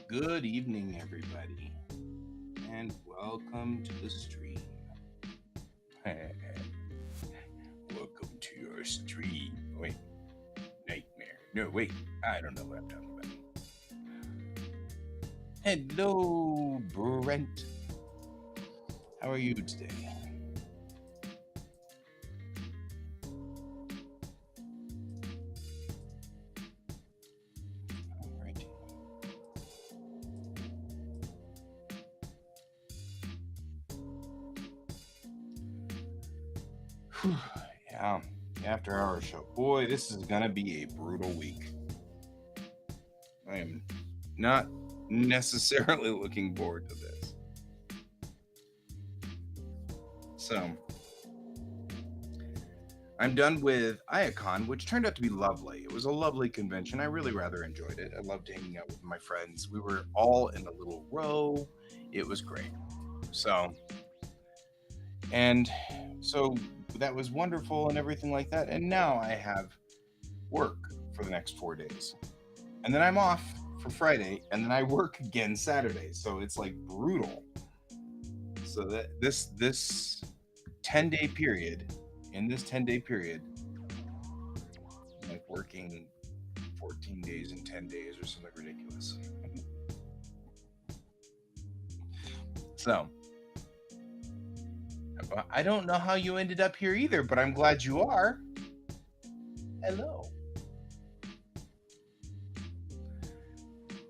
Good evening, everybody, and welcome to the stream. Welcome to your stream. Wait, nightmare. No, wait, I don't know what I'm talking about. Hello, Brent. How are you today? All right. Whew, yeah, after hour show. Boy, this is gonna be a brutal week. I am not necessarily looking forward to this. So, I'm done with Iacon, which turned out to be lovely. It was a lovely convention. I really rather enjoyed it. I loved hanging out with my friends. We were all in a little row. It was great. So, and so that was wonderful and everything like that. And now I have work for the next 4 days. And then I'm off for Friday, and then I work again Saturday. So it's like brutal. So that this 10-day period, in this 10-day period, like working 14 days in 10 days or something ridiculous. So I don't know how you ended up here either, but I'm glad you are. Hello.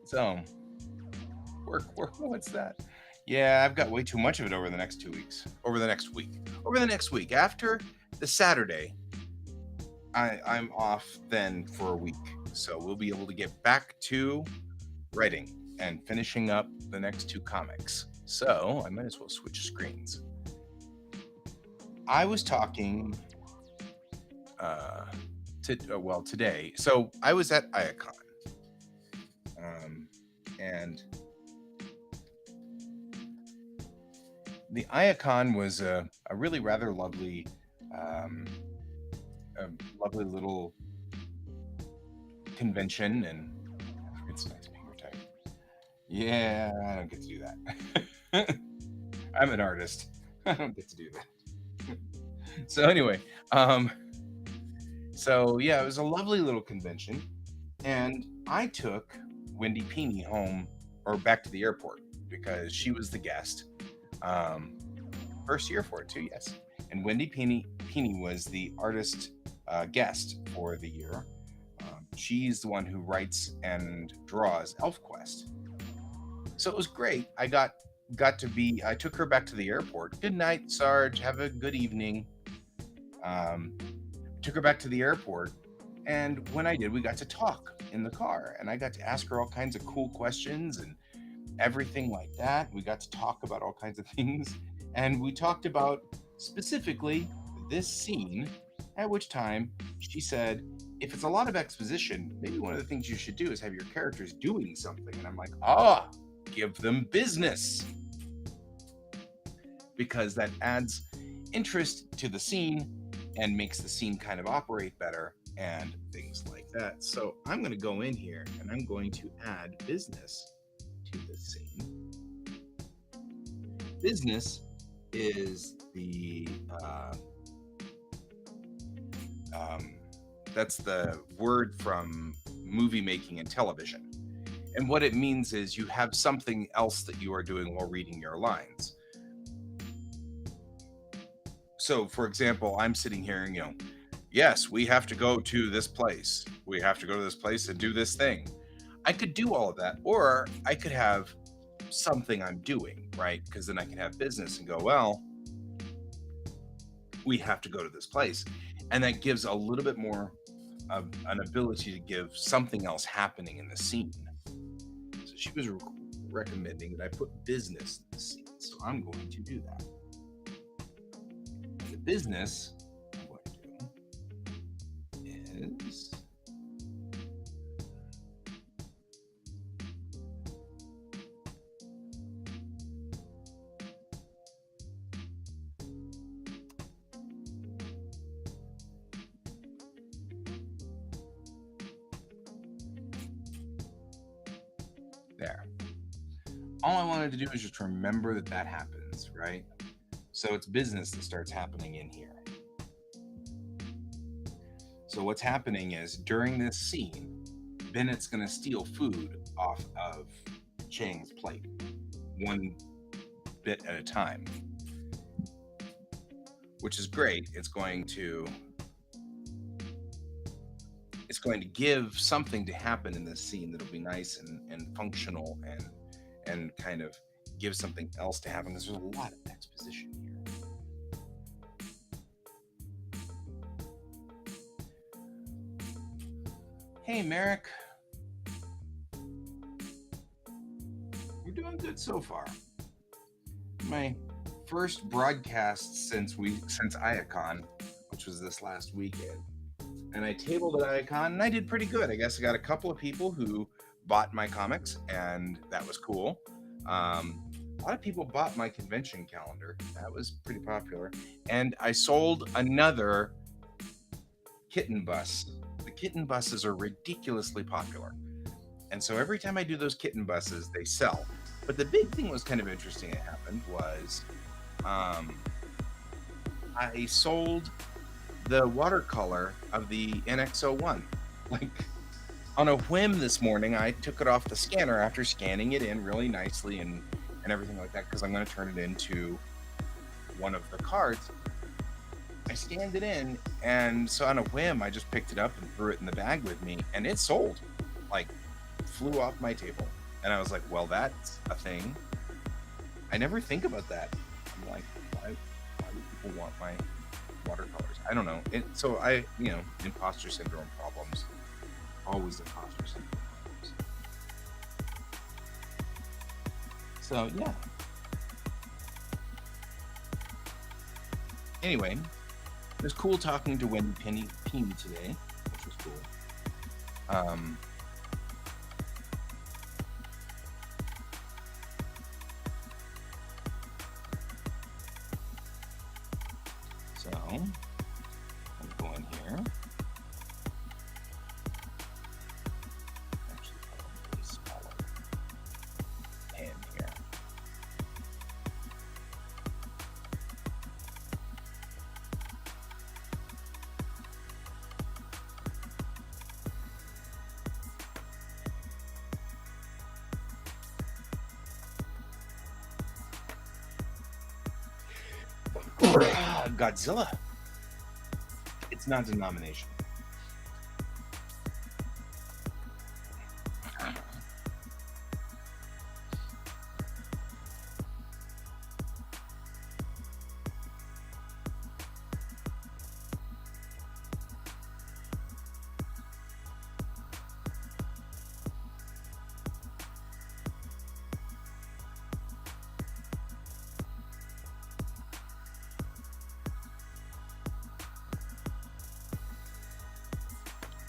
So work, what's that? Yeah, I've got way too much of it over the next 2 weeks. Over the next week. After the Saturday, I'm off then for a week. So we'll be able to get back to writing and finishing up the next 2 comics. So I might as well switch screens. I was talking today. So I was at Iacon. And the Iacon was a really rather lovely, a lovely little convention, and it's nice being retired. Yeah, I don't get to do that. I'm an artist. I don't get to do that. So anyway, so yeah, it was a lovely little convention, and I took Wendy Peeney home or back to the airport because she was the guest. First year for it too, yes. And Wendy Peeney was the artist guest for the year. She's the one who writes and draws ElfQuest. So it was great. I took her back to the airport. Good night, Sarge. Have a good evening. Took her back to the airport, and when I did, we got to talk in the car, and I got to ask her all kinds of cool questions and everything like that. We got to talk about all kinds of things, and we talked about specifically this scene, at which time she said, if it's a lot of exposition, maybe one of the things you should do is have your characters doing something. And I'm like, give them business, because that adds interest to the scene and makes the scene kind of operate better and things like that. So I'm going to go in here and I'm going to add business to the scene. Business is the Um, that's the word from movie making and television. And what it means is you have something else that you are doing while reading your lines. So, for example, I'm sitting here and, yes, we have to go to this place. We have to go to this place and do this thing. I could do all of that, or I could have something I'm doing, right? Because then I can have business and go, well, we have to go to this place. And that gives a little bit more of an ability to give something else happening in the scene. So she was recommending that I put business in the scene. So I'm going to do that. The business I'm going to do is there. All I wanted to do is just remember that that happens, right? So it's business that starts happening in here. So what's happening is during this scene, Bennett's going to steal food off of Chang's plate, one bit at a time, which is great. It's going to give something to happen in this scene that'll be nice and functional and kind of give something else to happen, because there's a lot of exposition here. Hey, Merrick. You're doing good so far. My first broadcast since IACON, which was this last weekend. And I tabled at IACON, and I did pretty good. I guess I got a couple of people who bought my comics, and that was cool. A lot of people bought my convention calendar. That was pretty popular. And I sold another kitten bus. The kitten buses are ridiculously popular. And so every time I do those kitten buses, they sell. But the big thing was kind of interesting that happened was I sold the watercolor of the NX-01. Like, on a whim this morning, I took it off the scanner after scanning it in really nicely and everything like that, because I'm going to turn it into one of the cards. I scanned it in, and so on a whim, I just picked it up and threw it in the bag with me, and it sold. Like, flew off my table. And I was like, well, that's a thing. I never think about that. I'm like, why do people want my watercolors? I don't know. So I, imposter syndrome problems. Always imposter syndrome problems. So, yeah. Anyway, it was cool talking to Wendy Penny today, which was cool. So, I'm going here. Actually, probably a smaller pen here. Godzilla. It's not a denomination.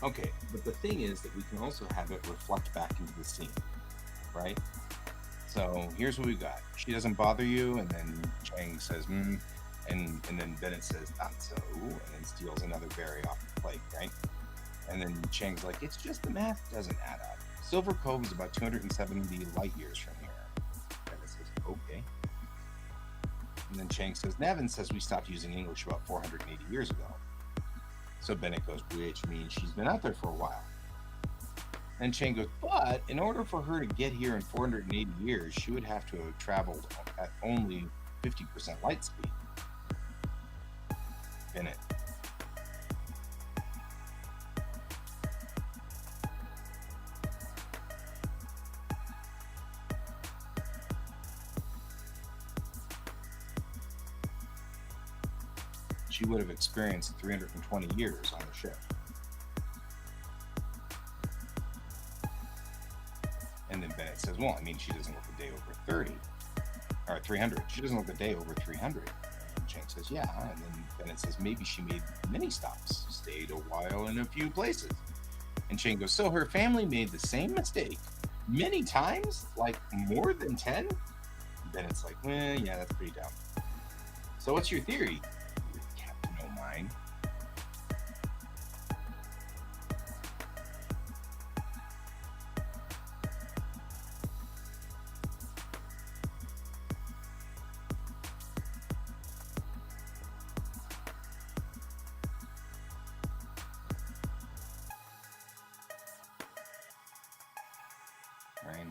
Okay, but the thing is that we can also have it reflect back into the scene, right? So here's what we got. She doesn't bother you, and then Chang says, and then Bennett says, not so, and then steals another berry off the plate, right? And then Chang's like, it's just the math doesn't add up. Silver Cove is about 270 light years from here. Bennett says, okay. And then Chang says, Nevin says we stopped using English about 480 years ago. So Bennett goes, which means she's been out there for a while. And Chang goes, but in order for her to get here in 480 years, she would have to have traveled at only 50% light speed. Bennett. She would have experienced 320 years on the ship. And then Bennett says, well, I mean, she doesn't look a day over 30 or 300. She doesn't look a day over 300. And Chang says, yeah. And then Bennett says, maybe she made many stops, stayed a while in a few places. And Chang goes, so her family made the same mistake many times, like more than 10? Bennett's like, yeah, that's pretty dumb. So what's your theory, Captain O'Mine? Right.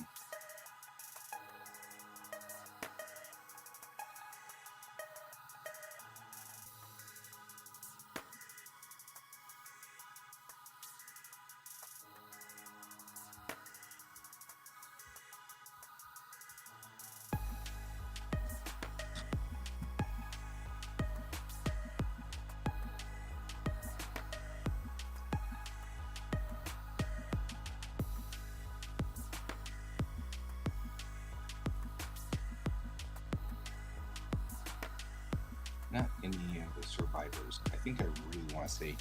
Not any of the survivors. I think I really want to say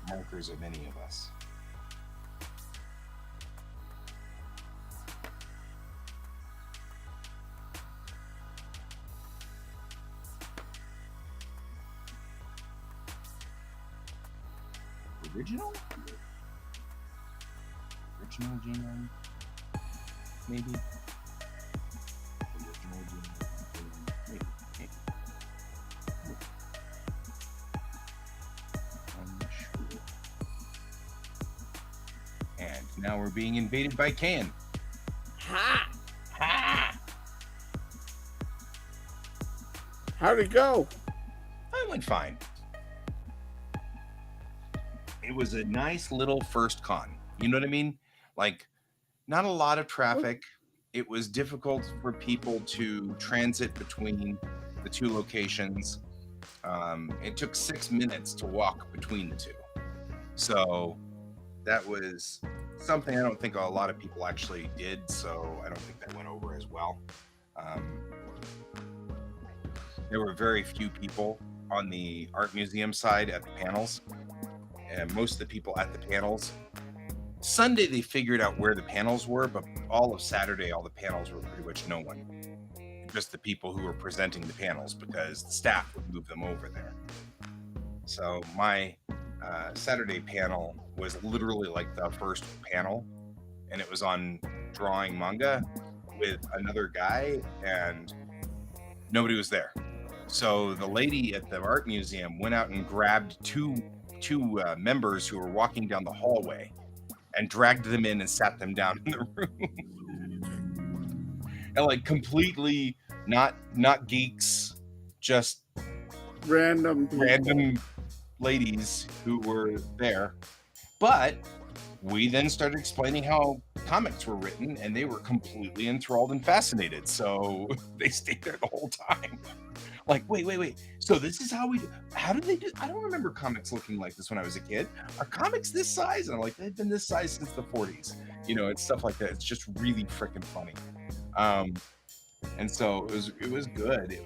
markers of any of us. Original genome, maybe. Original genome, maybe. Unsure. And now we're being invaded by Can. Ha! Ha! How'd it go? I went fine. It was a nice little first con. You know what I mean? Like, not a lot of traffic. It was difficult for people to transit between the two locations. It took 6 minutes to walk between the two. So that was something I don't think a lot of people actually did. So I don't think that went over as well. There were very few people on the art museum side at the panels. And most of the people at the panels, Sunday they figured out where the panels were, but all of Saturday, all the panels were pretty much no one. Just the people who were presenting the panels, because the staff would move them over there. So my Saturday panel was literally like the first panel, and it was on drawing manga with another guy, and nobody was there. So the lady at the art museum went out and grabbed two members who were walking down the hallway and dragged them in and sat them down in the room. And like completely not geeks, just Random ladies who were there. But we then started explaining how comics were written, and they were completely enthralled and fascinated. So they stayed there the whole time. Like, wait. So this is how did they do? I don't remember comics looking like this when I was a kid. Are comics this size? And I'm like, they've been this size since the 40s. You know, it's stuff like that. It's just really freaking funny. And so it was good.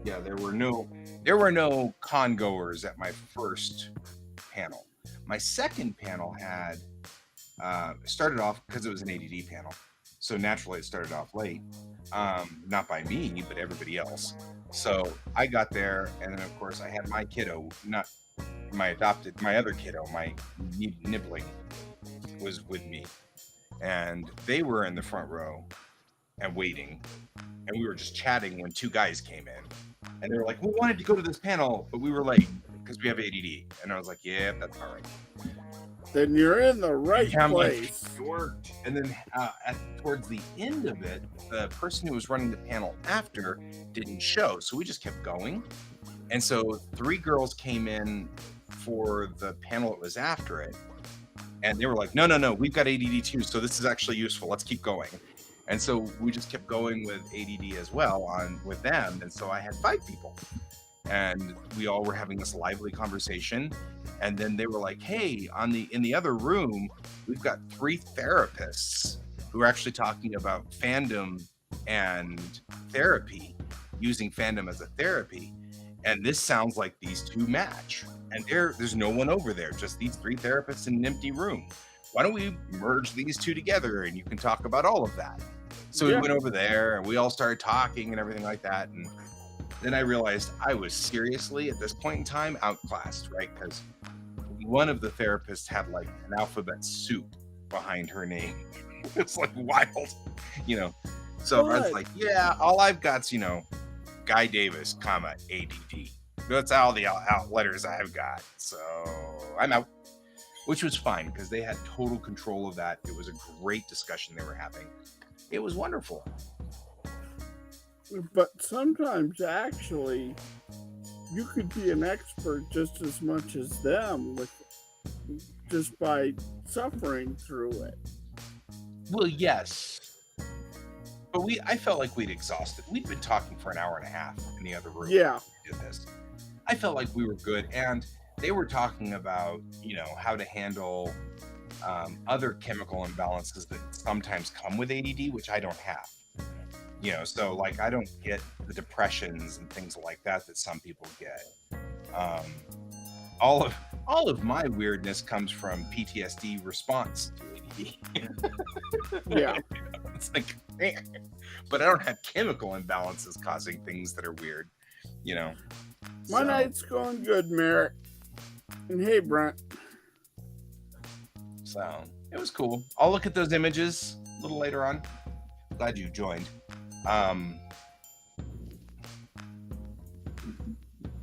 Yeah, there were no con goers at my first panel. My second panel had started off because it was an ADD panel. So naturally it started off late. Not by me, but everybody else. So I got there, and then of course I had my kiddo, not my other kiddo, my nibbling, was with me. And they were in the front row and waiting. And we were just chatting when two guys came in. And they were like, we wanted to go to this panel, but we were late. because we have ADD. And I was like, yeah, that's all right. Then you're in the right Yeah, I'm like, place. it worked. And then towards the end of it, the person who was running the panel after didn't show. So we just kept going. And so 3 girls came in for the panel that was after it. And they were like, no, no, no, we've got ADD too. So this is actually useful. Let's keep going. And so we just kept going with ADD as well on with them. And so I had 5 people. And we all were having this lively conversation, and then they were like, hey, in the other room we've got 3 therapists who are actually talking about fandom and therapy, using fandom as a therapy, and this sounds like these 2 match, and there's no one over there, just these 3 therapists in an empty room. Why don't we merge these 2 together and you can talk about all of that? So we Yeah. went over there and we all started talking and everything like that, and then I realized I was seriously, at this point in time, outclassed, right? Because one of the therapists had like an alphabet soup behind her name. It's like wild, you know. So I was But like, yeah, all I've got's, Guy Davis, comma, ADD. That's all the letters I've got. So I'm out, which was fine because they had total control of that. It was a great discussion they were having. It was wonderful. sometimes actually you could be an expert just as much as them with just by suffering through it. Well, yes. But I felt like we'd exhausted. We'd been talking for an hour and a half in the other room. Yeah. We did this. I felt like we were good, and they were talking about, how to handle other chemical imbalances that sometimes come with ADD, which I don't have. So like I don't get the depressions and things like that some people get. All of my weirdness comes from PTSD response to ADD. Yeah. It's like, but I don't have chemical imbalances causing things that are weird. My night's going good, Merritt. And hey, Brent. So it was cool. I'll look at those images a little later on. Glad you joined.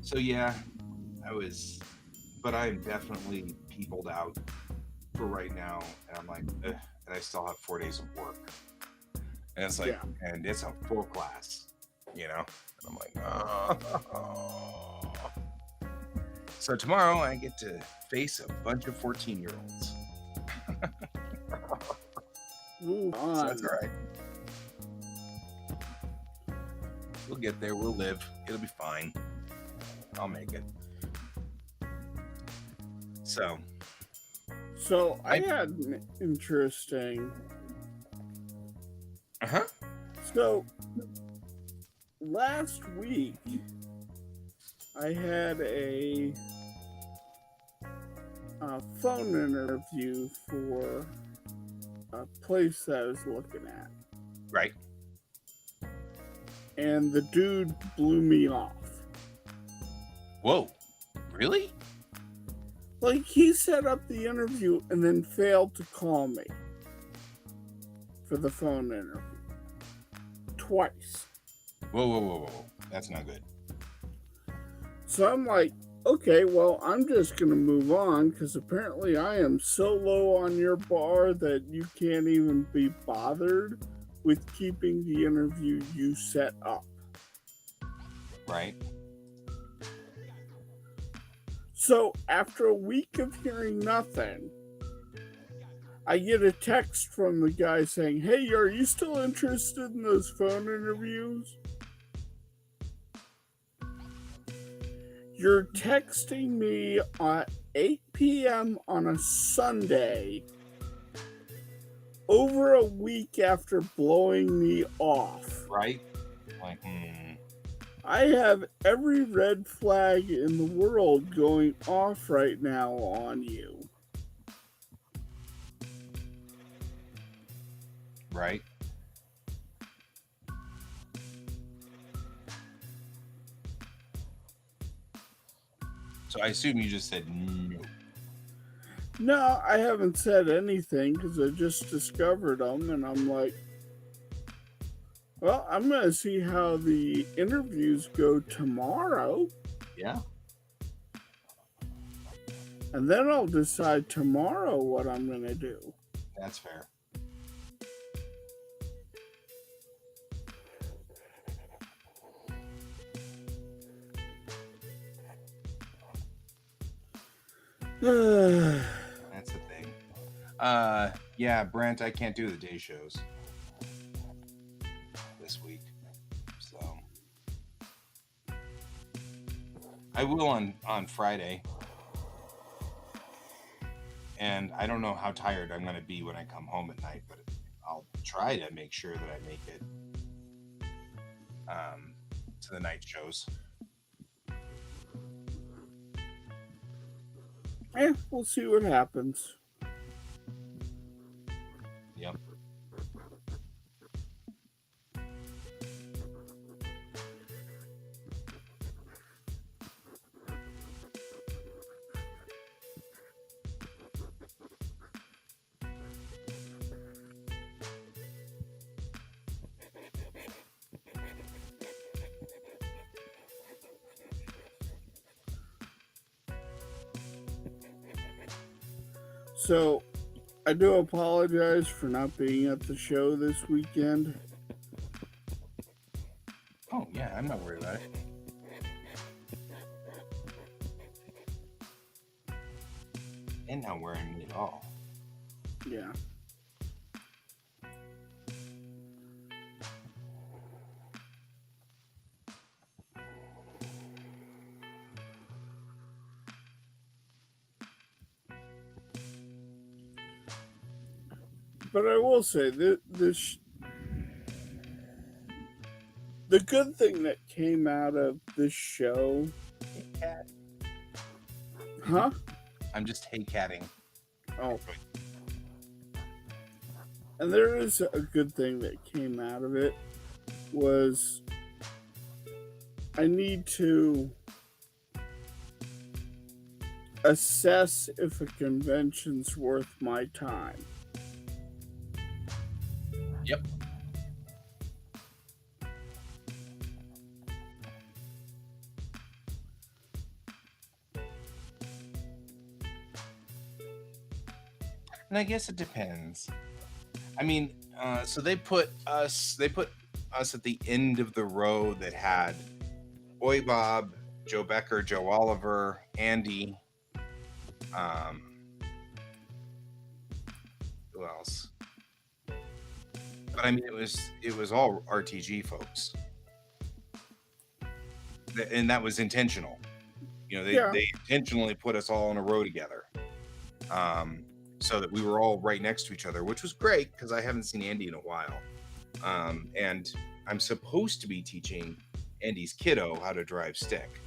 So yeah, but I'm definitely peopled out for right now, and I'm like, ugh, and I still have 4 days of work, and it's like, Yeah. and it's a full class, and I'm like, oh. So tomorrow I get to face a bunch of 14-year-olds. Ooh, So that's all right. We'll get there. We'll live. It'll be fine. I'll make it. So I had an interesting. Uh-huh. So last week I had a phone interview for a place that I was looking at. Right. And the dude blew me off. Whoa. Really? Like, he set up the interview and then failed to call me for the phone interview. Twice. Whoa. That's not good. So I'm like, okay, well, I'm just going to move on because apparently I am so low on your bar that you can't even be bothered with keeping the interview you set up. Right. So after a week of hearing nothing, I get a text from the guy saying, hey, are you still interested in those phone interviews? You're texting me at 8 p.m. on a Sunday over a week after blowing me off. Right? Like, I have every red flag in the world going off right now on you. Right. So I assume you just said no. No, I haven't said anything because I just discovered them, and I'm like, well, I'm going to see how the interviews go tomorrow. Yeah. and then I'll decide tomorrow what I'm going to do. That's fair. That's the thing. Yeah, Brent, I can't do the day shows this week. So I will on Friday. And I don't know how tired I'm going to be when I come home at night, but I'll try to make sure that I make it to the night shows. We'll see what happens. Yep. So, I do apologize for not being at the show this weekend. Oh, yeah, I'm not worried about it. And not worrying me at all. Yeah. But I will say that the good thing that came out of this show, Hey, cat. huh? I'm just hey catting. Oh, and there is a good thing that came out of it was I need to assess if a convention's worth my time. Yep. And I guess it depends. I mean, so they put us at the end of the row that had Boy Bob, Joe Becker, Joe Oliver, Andy. Who else? But I mean, it was all RTG folks, and that was intentional. You know, they intentionally put us all in a row together, so that we were all right next to each other, which was great because I haven't seen Andy in a while, and I'm supposed to be teaching Andy's kiddo how to drive stick,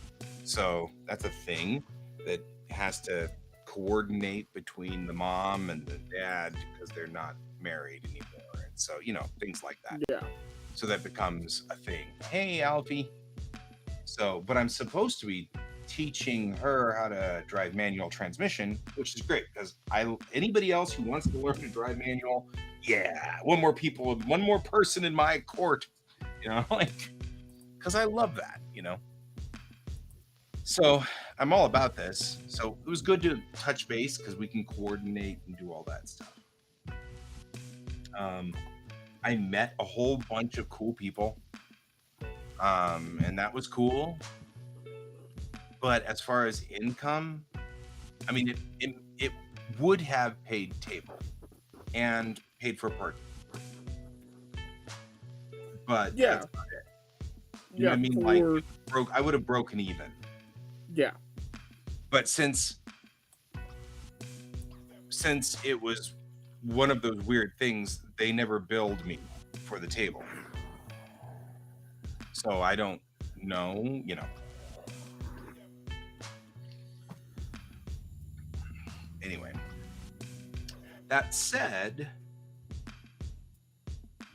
so that's a thing that has to coordinate between the mom and the dad because they're not married anymore. So, things like that. Yeah. So that becomes a thing. Hey, Alfie. So, but I'm supposed to be teaching her how to drive manual transmission, which is great because anybody else who wants to learn to drive manual, yeah, one more person in my court, like, because I love that, So I'm all about this. So it was good to touch base because we can coordinate and do all that stuff. I met a whole bunch of cool people, and that was cool. But as far as income, I mean, it would have paid table and paid for parking, but Yeah. that's not it. You know what I mean? Like, I would have broken even. Yeah. But since it was one of those weird things, they never billed me for the table. So I don't know, Anyway, that said,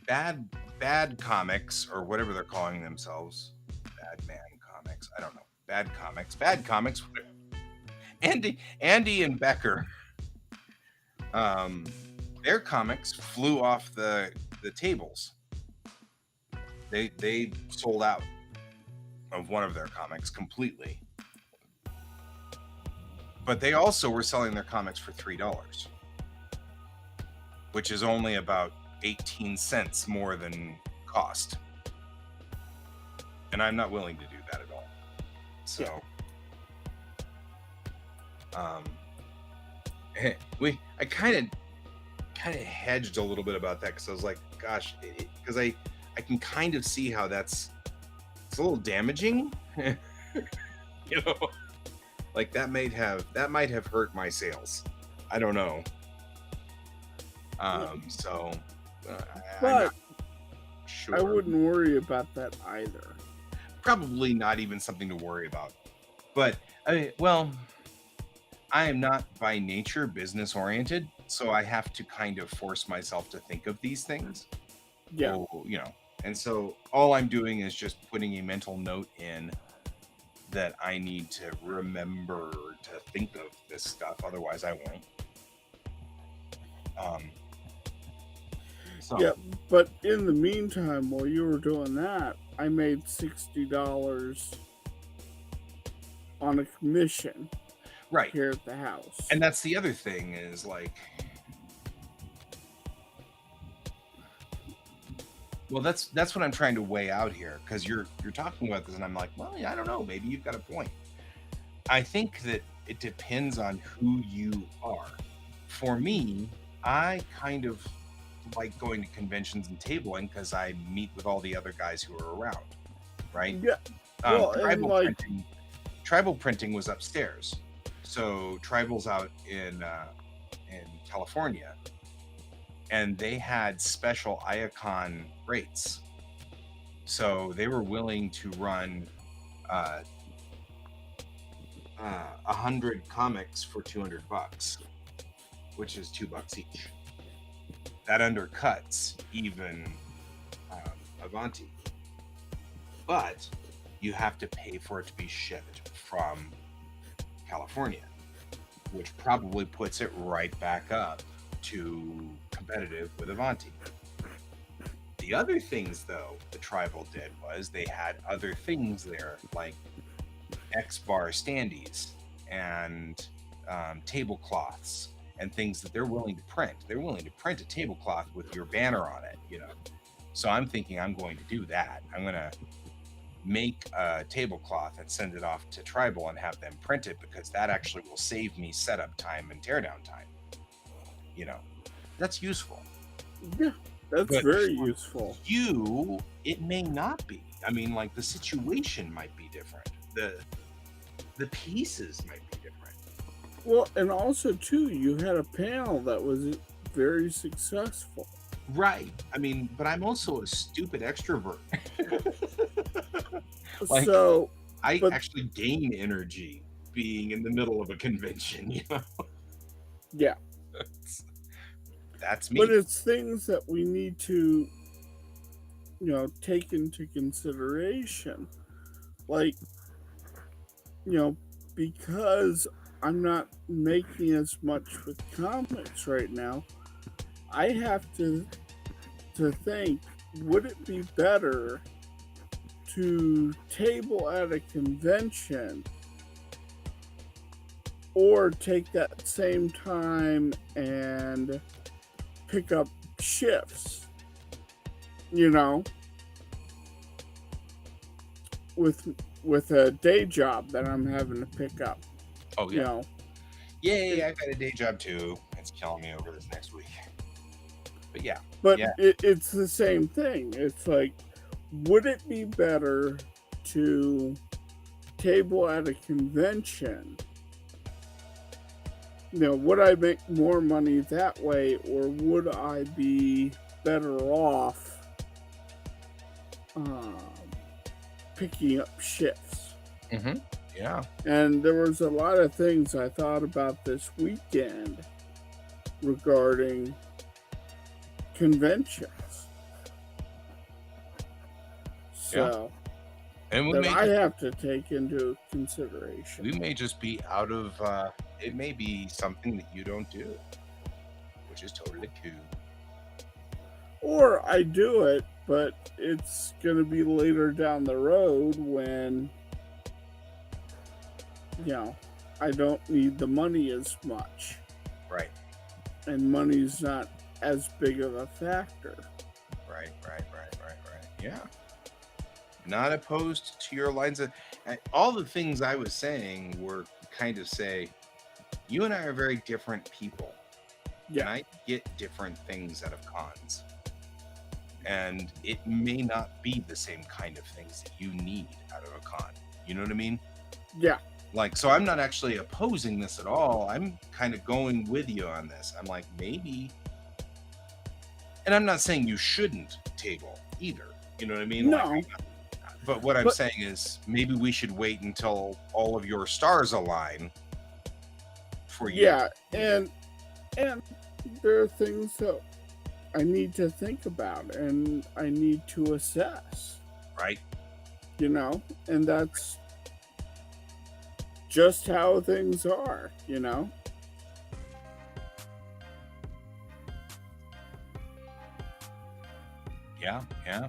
bad comics, or whatever they're calling themselves, bad man comics, I don't know, bad comics, Andy and Becker, their comics flew off the tables. They sold out of one of their comics completely. But they also were selling their comics for $3, which is only about 18 cents more than cost. And I'm not willing to do that at all. Yeah. So, um, I kind of hedged a little bit about that because I was like, gosh, because I can kind of see how it's a little damaging, you know, like that might have hurt my sales. I don't know. So I'm But not sure. I wouldn't worry about that either. Probably not even something to worry about. But well, I am not by nature business oriented, so I have to kind of force myself to think of these things. Yeah. Oh, and so all I'm doing is just putting a mental note in that I need to remember to think of this stuff. Otherwise, I won't. So. Yeah, but in the meantime, while you were doing that, I made $60 on a commission Right. here at the house. And that's the other thing is like, well, that's what I'm trying to weigh out here, because you're talking about this and I'm like, well, yeah, I don't know, maybe you've got a point. I think that it depends on who you are. For me, I kind of like going to conventions and tabling because I meet with all the other guys who are around, right? Yeah. Well, tribal printing was upstairs. So Tribal's out in California, and they had special Iacon rates. So they were willing to run 100 comics for $200, which is $2 each. That undercuts even Avanti, but you have to pay for it to be shipped from California, which probably puts it right back up to competitive with Avanti. The other things, though, the Tribal did was they had other things there, like X-bar standees and tablecloths and things that they're willing to print. They're willing to print a tablecloth with your banner on it, So I'm thinking I'm going to do that. I'm going to make a tablecloth and send it off to Tribal and have them print it, because that actually will save me setup time and teardown time. That's useful. Yeah, that's very useful. It may not be. I mean, like, the situation might be different. The pieces might be different. Well, and also too, you had a panel that was very successful. Right. I mean, but I'm also a stupid extrovert. I actually gain energy being in the middle of a convention, Yeah. That's me. But it's things that we need to, take into consideration. Like, because I'm not making as much with comics right now, I have to think, would it be better to table at a convention or take that same time and pick up shifts, with a day job that I'm having to pick up. Oh, yeah. Yay, I've got a day job too. It's killing me over this next week. But yeah. But it's the same thing. It's like, would it be better to table at a convention? Would I make more money that way, or would I be better off picking up shifts? Mm-hmm. Yeah. And there was a lot of things I thought about this weekend regarding conventions. So that I have to take into consideration. We may just be out of it may be something that you don't do, which is totally cool. Or I do it, but it's going to be later down the road when I don't need the money as much, Right. and money's not as big of a factor. Right. Yeah. Not opposed to your lines of all the things I was saying were kind of say you and I are very different people, and Yeah, I get different things out of cons. And it may not be the same kind of things that you need out of a con. You know what I mean? yeah, Like, so I'm not actually opposing this at all. I'm kind of going with you on this. I'm like, maybe, and I'm not saying you shouldn't table either. You know what I mean? Like, no, but what I'm but saying is maybe we should wait until all of your stars align for you to yeah, and there are things that I need to think about and I need to assess, right? and that's just how things are. Yeah, yeah.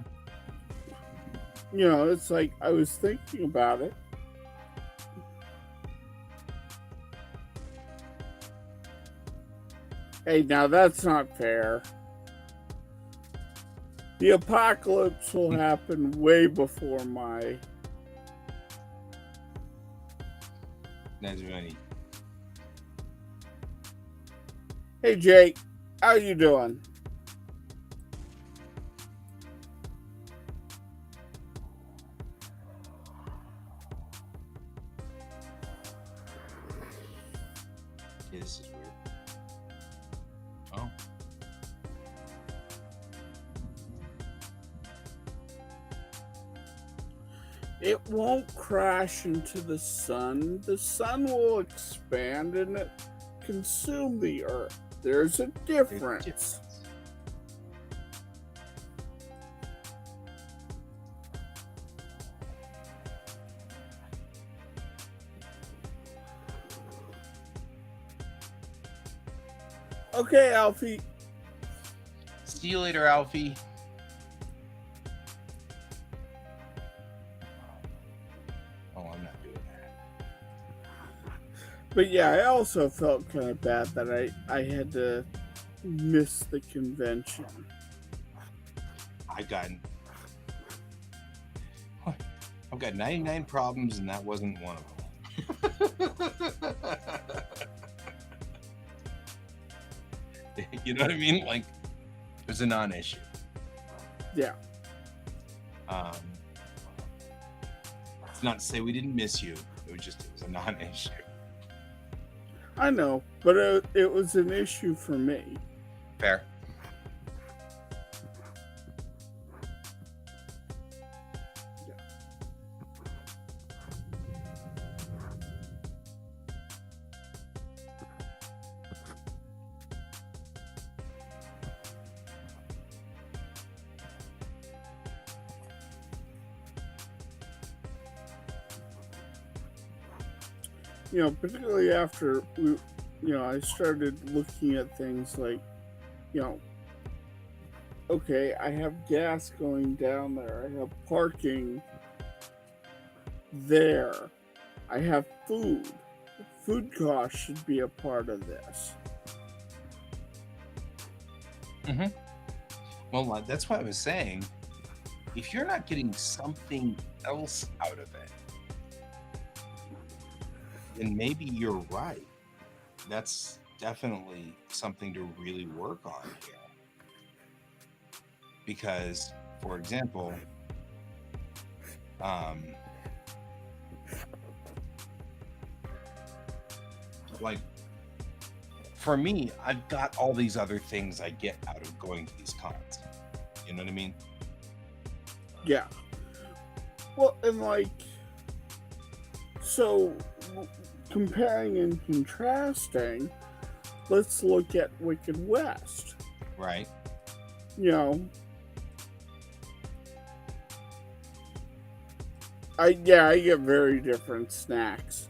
It's like I was thinking about it. Hey, now that's not fair. The apocalypse will happen way before my. That's funny. Hey, Jake, how you doing? Yeah, this is weird. Oh. It won't crash into the sun. The sun will expand and it consume the earth. There's a difference. Okay, Alfie. See you later, Alfie. Oh, I'm not doing that. But yeah, I also felt kind of bad that I had to miss the convention. I've got 99 problems, and that wasn't one of them. You know what I mean? Like, it was a non-issue. Yeah. It's not to say we didn't miss you. It was a non-issue. I know, but it was an issue for me. Fair. Particularly after I started looking at things like, okay, I have gas going down there. I have parking there. I have food. Food costs should be a part of this. Mm-hmm. Well, that's what I was saying. If you're not getting something else out of it, then maybe you're right. That's definitely something to really work on here. Because, for example, like for me, I've got all these other things I get out of going to these cons. You know what I mean? Yeah. Well, and so comparing and contrasting, let's look at Wicked West. Right. I get very different snacks.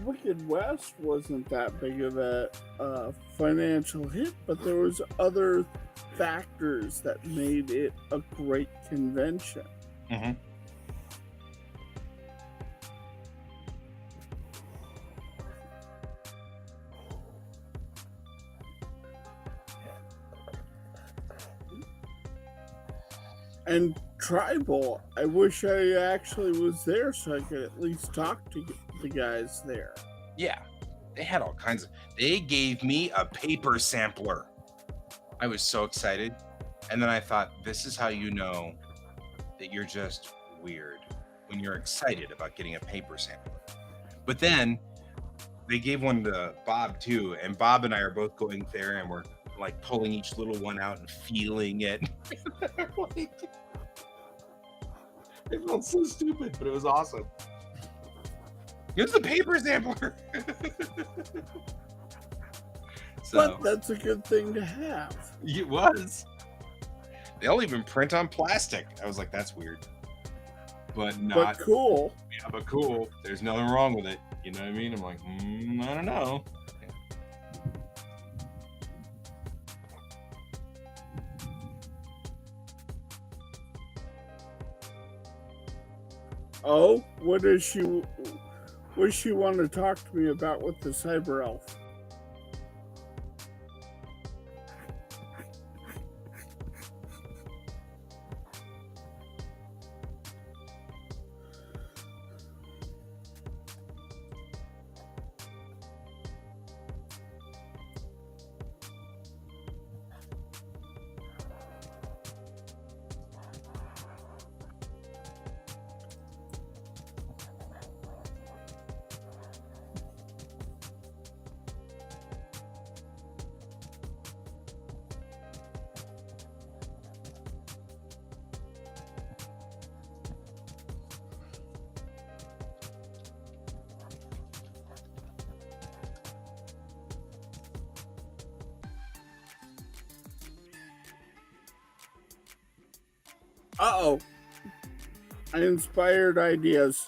Wicked West wasn't that big of a financial hit, but there was other factors that made it a great convention. Mm-hmm. And Tribal, I wish I actually was there so I could at least talk to the guys there. Yeah, they had all kinds of. They gave me a paper sampler. I was so excited, and then I thought, this is how you know that you're just weird when you're excited about getting a paper sampler. But then they gave one to Bob too, and Bob and I are both going there, and we're like pulling each little one out and feeling it. Like, it felt so stupid, but it was awesome. Here's the paper sampler. So But that's a good thing to have. it was. They'll even print on plastic. I was like, that's weird, but not. But cool. Yeah, but cool. There's nothing wrong with it. You know what I mean? I'm like, I don't know. Oh, what does she want to talk to me about with the cyber elf? Uh-oh. I inspired ideas.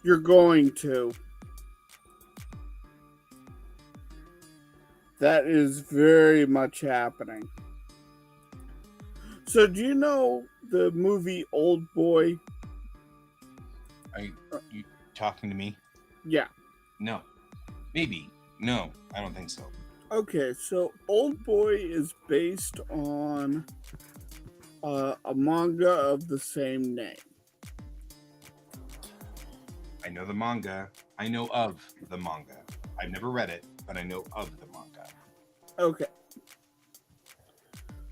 You're going to. That is very much happening. So, do you know the movie Old Boy? Are you talking to me? Yeah. No. Maybe. No, I don't think so. Okay, so Old Boy is based on a manga of the same name. I know the manga. I know of the manga. I've never read it, but I know of the manga. Okay.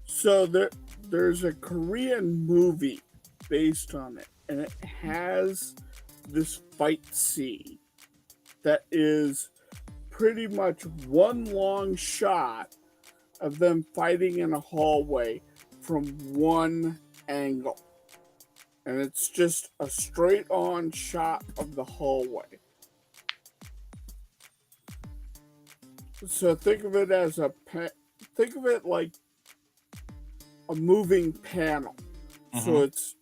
So there's a Korean movie based on it, and it has this fight scene that is pretty much one long shot of them fighting in a hallway from one angle. And it's just a straight on shot of the hallway. So think of it as think of it like a moving panel. So it's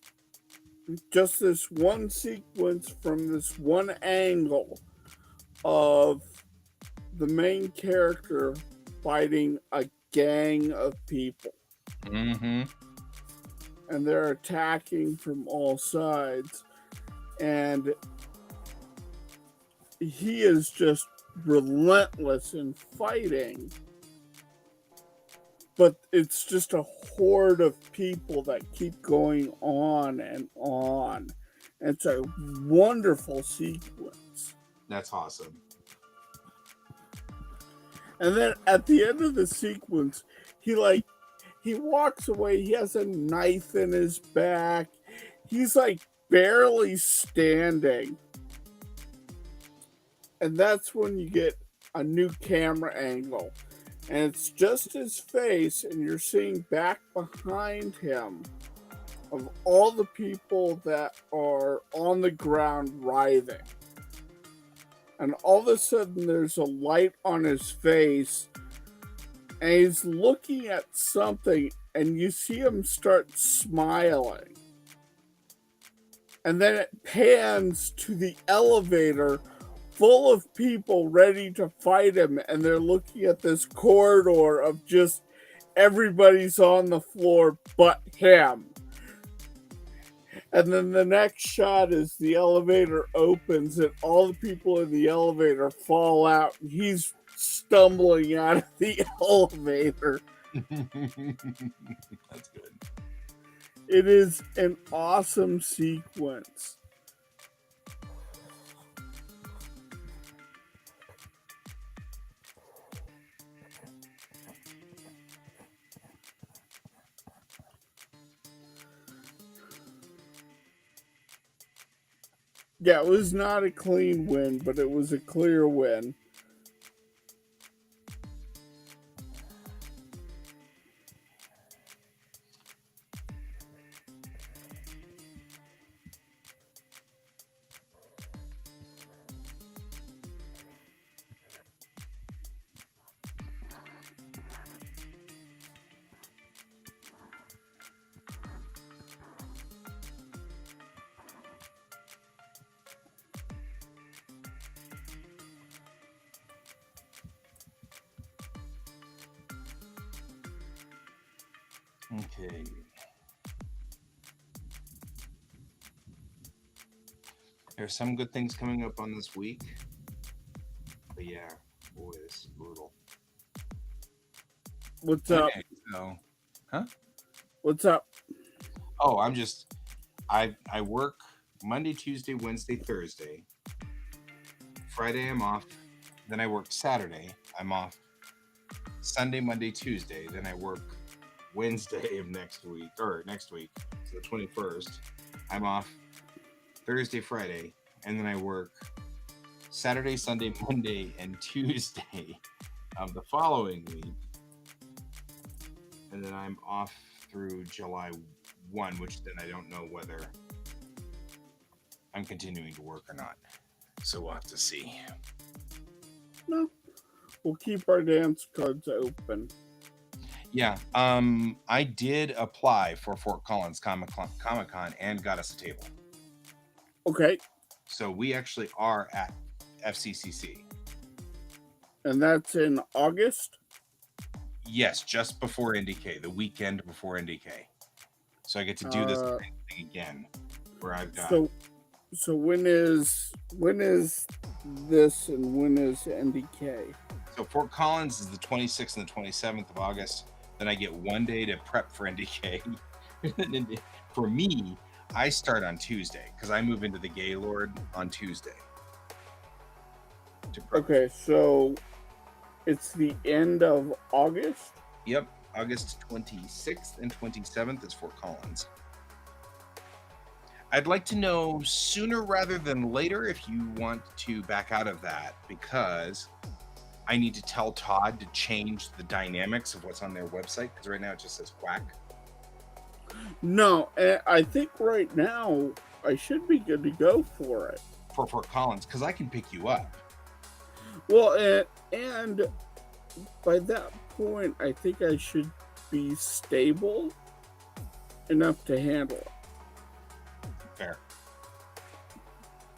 just this one sequence from this one angle of the main character fighting a gang of people. Mm-hmm. And they're attacking from all sides. And he is just relentless in fighting. But it's just a horde of people that keep going on and on. It's a wonderful sequence. That's awesome. And then at the end of the sequence, he walks away. He has a knife in his back. He's like barely standing. And that's when you get a new camera angle. and it's just his face, and you're seeing back behind him of all the people that are on the ground writhing. And all of a sudden, there's a light on his face, and he's looking at something, and you see him start smiling. And then it pans to the elevator full of people ready to fight him, and they're looking at this corridor of just everybody's on the floor but him. And then the next shot is the elevator opens and all the people in the elevator fall out, and he's stumbling out of the elevator. That's good. It is an awesome sequence. Yeah, it was not a clean win, but it was a clear win. Okay. There's some good things coming up on this week. But yeah, boy, this is brutal. What's up? Okay, so, huh? What's up? Oh, I work Monday, Tuesday, Wednesday, Thursday. Friday I'm off. Then I work Saturday. I'm off Sunday, Monday, Tuesday. Then I work Wednesday of next week, so the 21st. I'm off Thursday, Friday, and then I work Saturday, Sunday, Monday, and Tuesday of the following week. And then I'm off through July 1, which then I don't know whether I'm continuing to work or not. So we'll have to see. No. We'll keep our dance cards open. Yeah. I did apply for Fort Collins Comic-Con and got us a table. Okay. So we actually are at FCCC. And that's in August? Yes, just before NDK, the weekend before NDK. So I get to do this thing again, where I've got. So when is this and when is NDK? So Fort Collins is the 26th and the 27th of August. Then I get 1 day to prep for NDK. For me, I start on Tuesday because I move into the Gaylord on Tuesday. Okay, so it's the end of August? Yep, August 26th and 27th is Fort Collins. I'd like to know sooner rather than later if you want to back out of that, because I need to tell Todd to change the dynamics of what's on their website, because right now it just says quack. No, I think right now I should be good to go for it. For Fort Collins, because I can pick you up. Well, and by that point, I think I should be stable enough to handle it. Fair.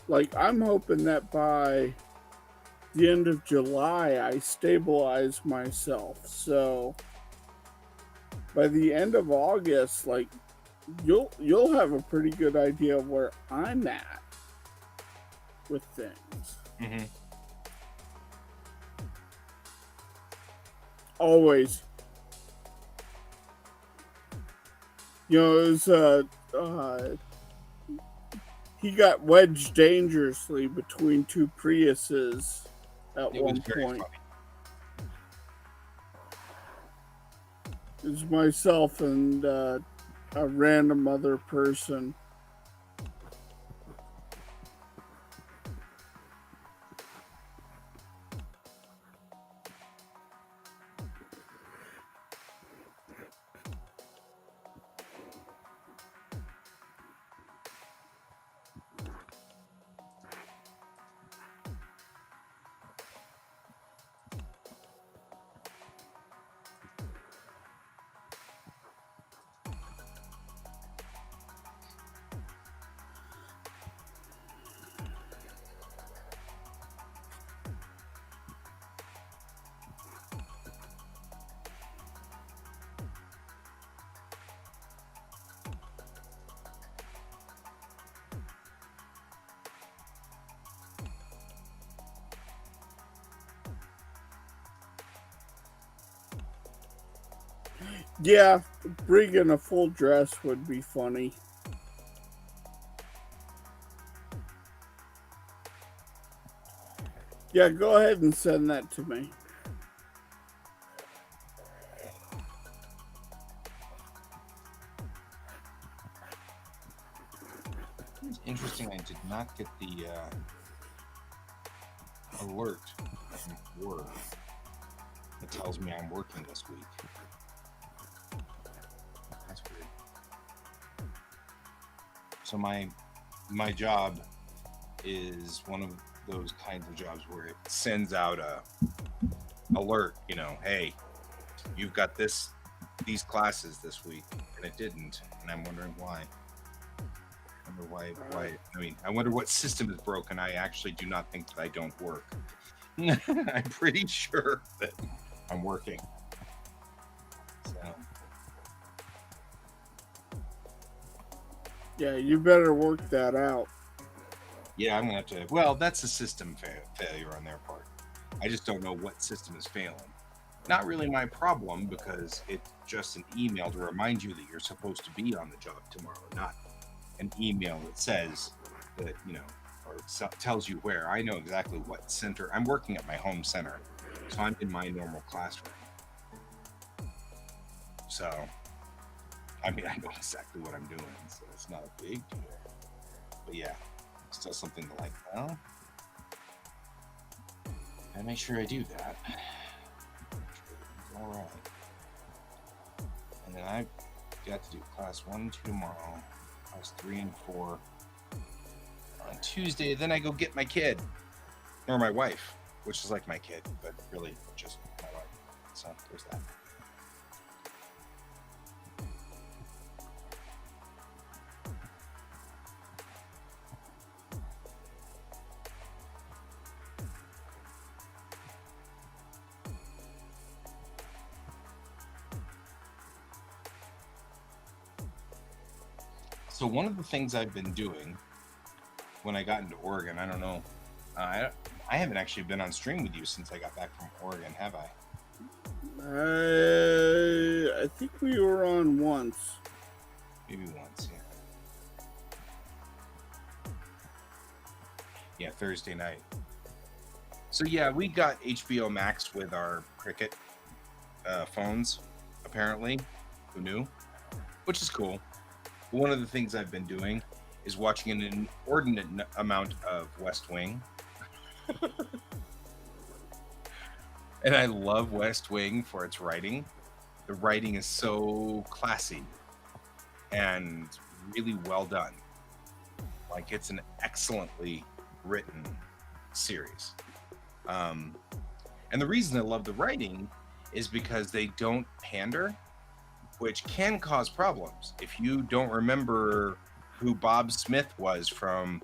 Like, I'm hoping that by the end of July, I stabilize myself. So by the end of August, like, you'll have a pretty good idea of where I'm at with things. Mm-hmm. Always. You know, it was, he got wedged dangerously between two Priuses at one point. Funny. It was myself and a random other person. Yeah, bringing a full dress would be funny. Yeah, go ahead and send that to me. It's interesting. I did not get the alert from work that tells me I'm working this week. That's weird. So my job is one of those kinds of jobs where it sends out a alert. Hey, you've got these classes this week, and it didn't, and I'm wondering why. I wonder why. I mean, I wonder what system is broken. I actually do not think that I don't work. I'm pretty sure that I'm working. So Yeah, you better work that out. yeah, I'm gonna have to. Well, that's a system failure on their part. I just don't know what system is failing. Not really my problem because it's just an email to remind you that you're supposed to be on the job tomorrow, not an email that says that, or tells you where. I know exactly what center. I'm working at my home center, so I'm in my normal classroom. So, I mean, I know exactly what I'm doing, so it's not a big deal. But yeah, still something to well, I make sure I do that. All right. And then I got to do class 1 and 2 tomorrow, class 3 and 4 on Tuesday. Then I go get my kid, or my wife, which is like my kid, but really just my wife. So there's that. So one of the things I've been doing when I got into Oregon, I don't know, I haven't actually been on stream with you since I got back from Oregon, have I? I think we were on once. Maybe once, yeah. Yeah, Thursday night. So yeah, we got HBO Max with our Cricket phones, apparently. Who knew? Which is cool. One of the things I've been doing is watching an inordinate amount of West Wing. And I love West Wing for its writing. The writing is so classy and really well done. Like, it's an excellently written series. And the reason I love the writing is because they don't pander, which can cause problems. If you don't remember who Bob Smith was from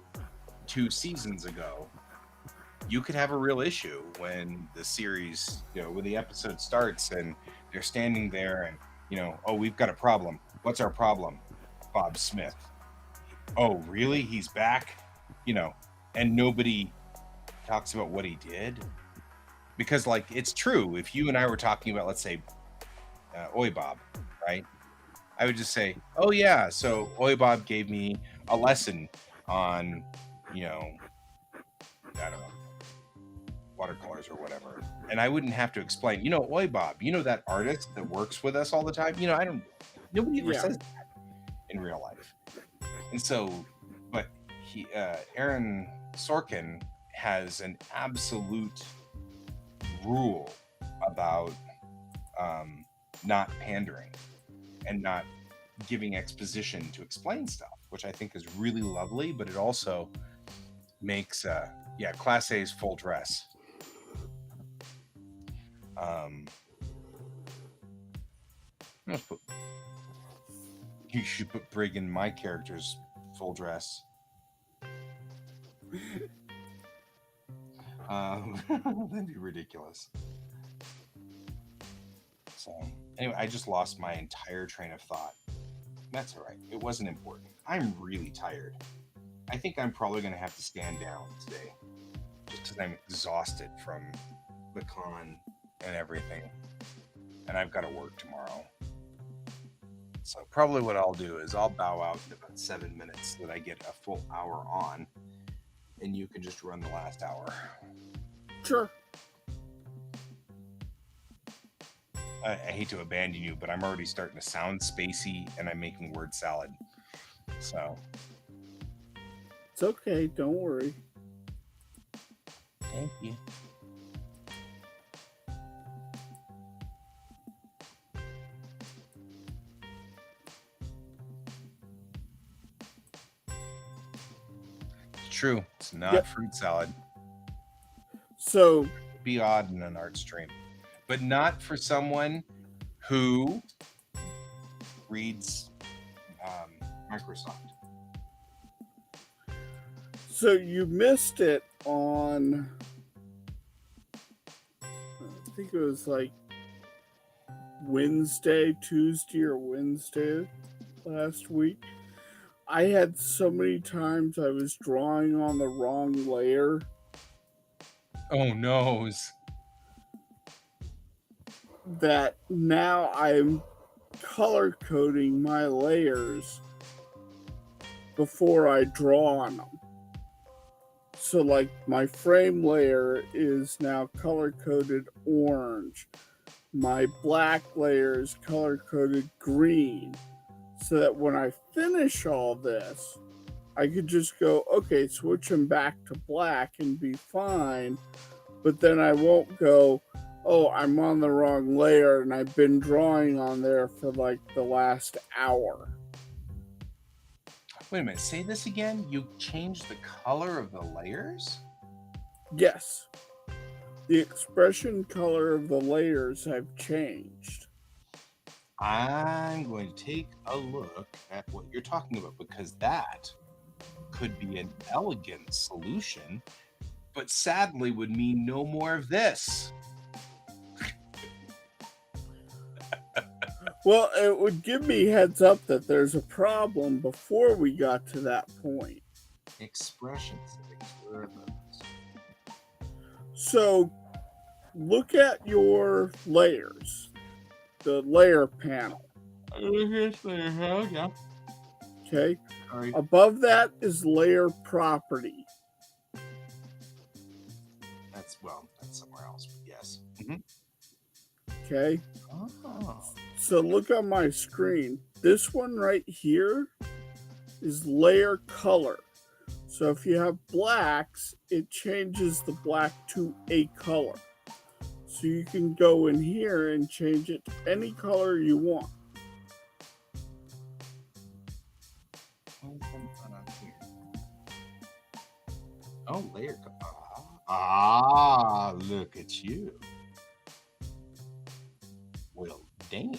2 seasons ago, you could have a real issue when the series, when the episode starts and they're standing there and, oh, we've got a problem. What's our problem? Bob Smith. Oh, really? He's back? And nobody talks about what he did. Because, it's true. If you and I were talking about, let's say, Oi Bob, right? I would just say, oh, yeah, so Oi Bob gave me a lesson on, I don't know, watercolors or whatever. And I wouldn't have to explain, Oi Bob, that artist that works with us all the time? Nobody ever says that in real life. And so, but Aaron Sorkin has an absolute rule about not pandering and not giving exposition to explain stuff, which I think is really lovely, but it also makes Class A's full dress. You should put Brig in my character's full dress. That'd be ridiculous. So anyway, I just lost my entire train of thought. That's all right. It wasn't important. I'm really tired. I think I'm probably going to have to stand down today just because I'm exhausted from the con and everything. And I've got to work tomorrow. So probably what I'll do is I'll bow out in about 7 minutes so that I get a full hour on, and you can just run the last hour. Sure. I hate to abandon you, but I'm already starting to sound spacey, and I'm making word salad. So It's okay. Don't worry. thank you. It's true. It's not Yep. fruit salad. So, Be odd in an art stream, but not for someone who reads Microsoft. so you missed it on, I think it was like Tuesday or Wednesday last week. I had so many times I was drawing on the wrong layer Oh noes. that now I'm color coding my layers before I draw on them. So like my frame layer is now color coded orange. My black layer is color coded green. So that when I finish all this, I could just go, okay, switch them back to black and be fine. But then I won't go, oh, I'm on the wrong layer and I've been drawing on there for like the last hour. Wait a minute. Say this again. You changed the color of the layers? Yes. The expression color of the layers have changed. I'm going to take a look at what you're talking about, because that could be an elegant solution, but sadly would mean no more of this. Well, it would give me heads up that there's a problem before we got to that point. Expressions. Where are those? So look at your layers, the layer panel. Yeah. Okay. Sorry. Above that is layer property. That's somewhere else, but yes. Okay. Oh. So look on my screen. This one right here is layer color. So if you have blacks, it changes the black to a color. So you can go in here and change it to any color you want. Oh, layer. Ah, look at you. Well, damn.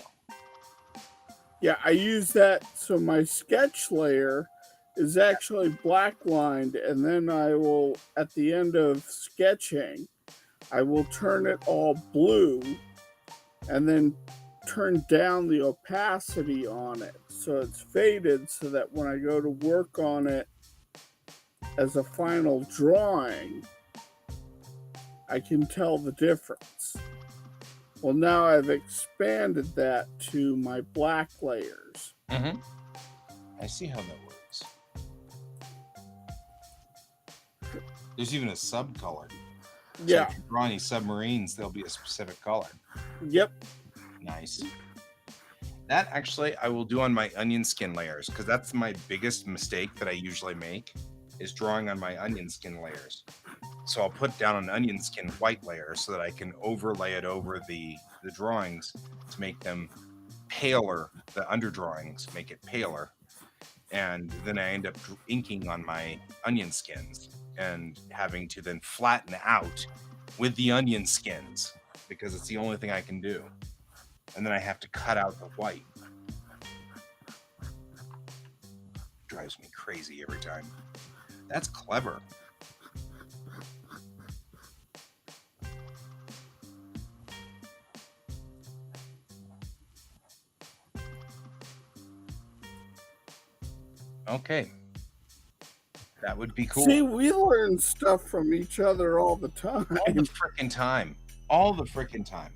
Yeah, I use that so my sketch layer is actually black lined, and then I will, at the end of sketching, I will turn it all blue and then turn down the opacity on it so it's faded, so that when I go to work on it as a final drawing, I can tell the difference. Well, now I've expanded that to my black layers. I see how that works. There's even a subcolor. Yeah. So if you draw any submarines, there'll be a specific color. Yep. Nice. That actually I will do on my onion skin layers, because that's my biggest mistake that I usually make, is drawing on my onion skin layers. So I'll put down an onion skin white layer so that I can overlay it over the drawings to make them paler. The underdrawings make it paler. And then I end up inking on my onion skins and having to then flatten out with the onion skins, because it's the only thing I can do. And then I have to cut out the white. Drives me crazy every time. That's clever. Okay. That would be cool. See, we learn stuff from each other all the time. All the frickin' time. All the frickin' time.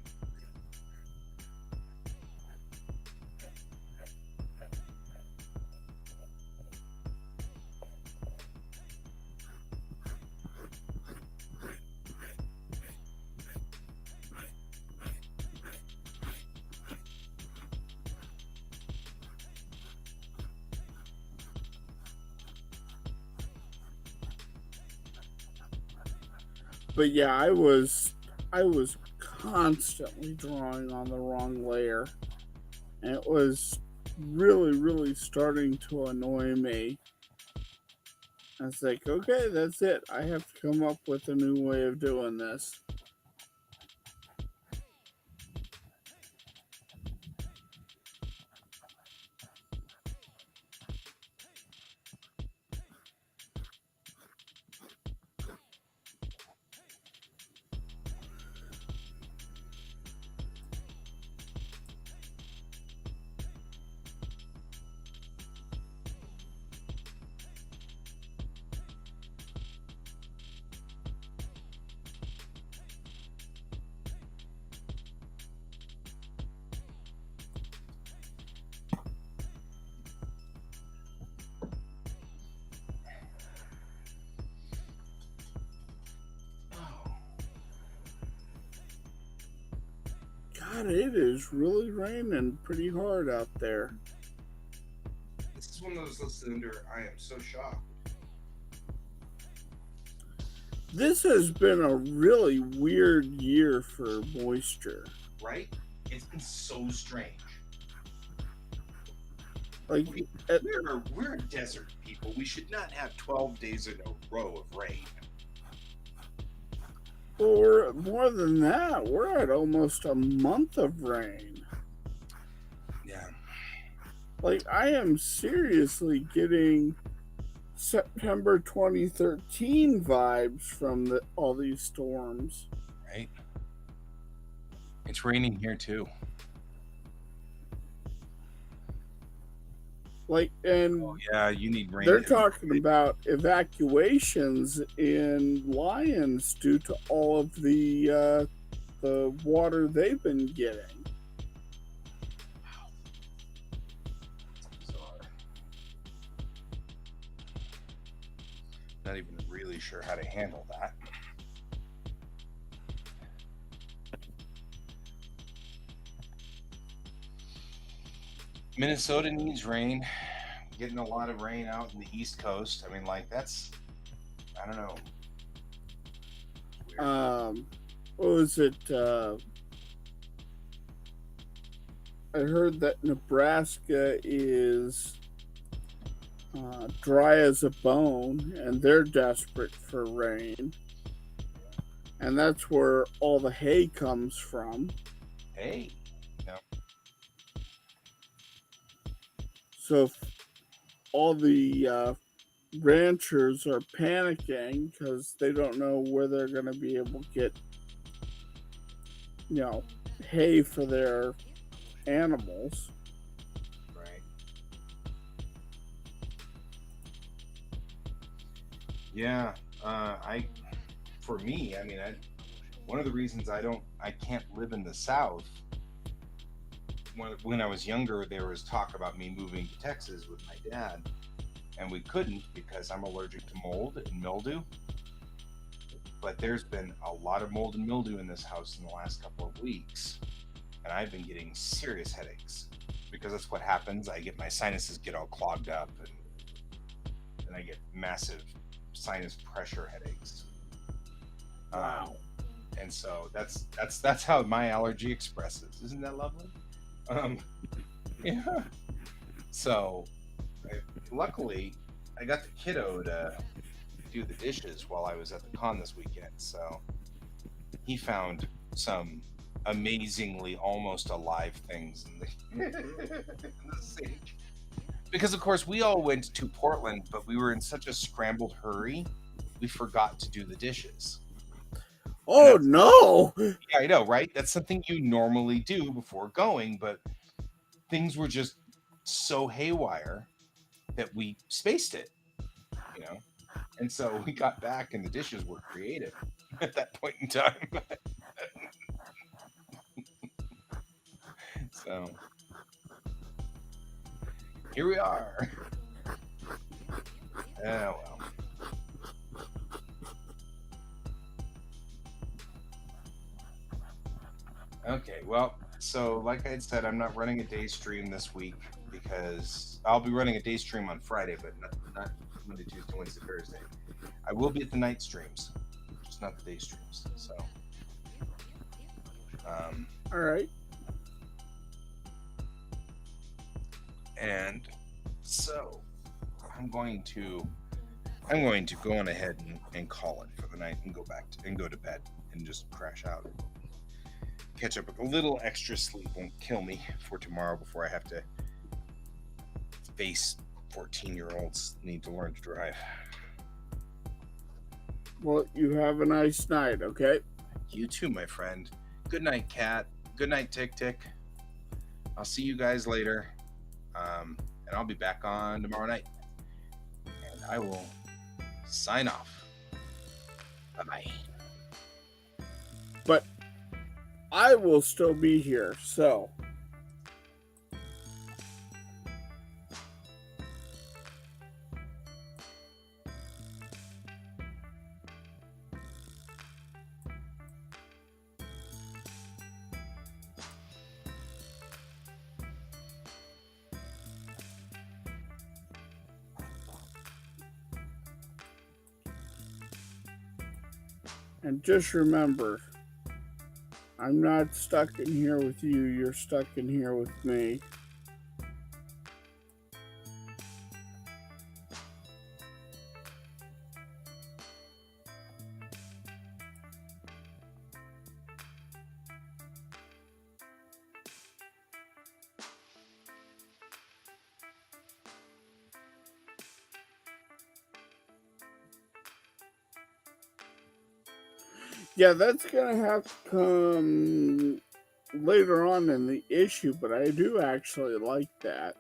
But yeah, I was constantly drawing on the wrong layer, and it was really, really starting to annoy me. I was like, okay, that's it. I have to come up with a new way of doing this. God, it is really raining pretty hard out there. This is one of those lists under I am so shocked. This has been a really weird year for moisture. Right? It's been so strange. Like, We, we're desert people. We should not have 12 days in a row of rain. well, we're more than that. We're at almost a month of rain. Yeah. Like, I am seriously getting September 2013 vibes from all these storms. Right? It's raining here too. Like, and Oh, yeah, you need rain. they're talking about evacuations in Lyons due to all of the water they've been getting. Bizarre. Not even really sure how to handle that. Minnesota needs rain. Getting a lot of rain out in the East Coast. I mean, like that's, I don't know. Weird. What was it? I heard that Nebraska is dry as a bone, and they're desperate for rain. And that's where all the hay comes from. Hey, no. So all the ranchers are panicking because they don't know where they're going to be able to get, hay for their animals. Right. Yeah. For me, I mean, one of the reasons I can't live in the South. When I was younger, there was talk about me moving to Texas with my dad, and we couldn't because I'm allergic to mold and mildew. But there's been a lot of mold and mildew in this house in the last couple of weeks, and I've been getting serious headaches because that's what happens. My sinuses get all clogged up, and I get massive sinus pressure headaches. Wow. And so that's how my allergy expresses. Isn't that lovely? Yeah. So, luckily, I got the kiddo to do the dishes while I was at the con this weekend. So he found some amazingly almost alive things in the sink. Because of course we all went to Portland, but we were in such a scrambled hurry, we forgot to do the dishes. Oh no! Yeah, I know, right? That's something you normally do before going, but things were just so haywire that we spaced it, And so we got back and the dishes were creative at that point in time. So here we are. Oh well. Okay, well, so like I had said, I'm not running a day stream this week because I'll be running a day stream on Friday, but not Monday, Tuesday, Wednesday, Thursday. I will be at the night streams, just not the day streams. So, um, All right. and so I'm going to I'm going to go on ahead and call it for the night and go to bed and just crash out. Catch up with a little extra sleep won't kill me for tomorrow before I have to face 14-year-olds need to learn to drive. Well, you have a nice night, okay? You too, my friend. Good night, Cat. Good night, Tick Tick. I'll see you guys later. And I'll be back on tomorrow night. And I will sign off. Bye-bye. But I will still be here, so. And just remember, I'm not stuck in here with you, you're stuck in here with me. Yeah, that's gonna have to come later on in the issue, but I do actually like that.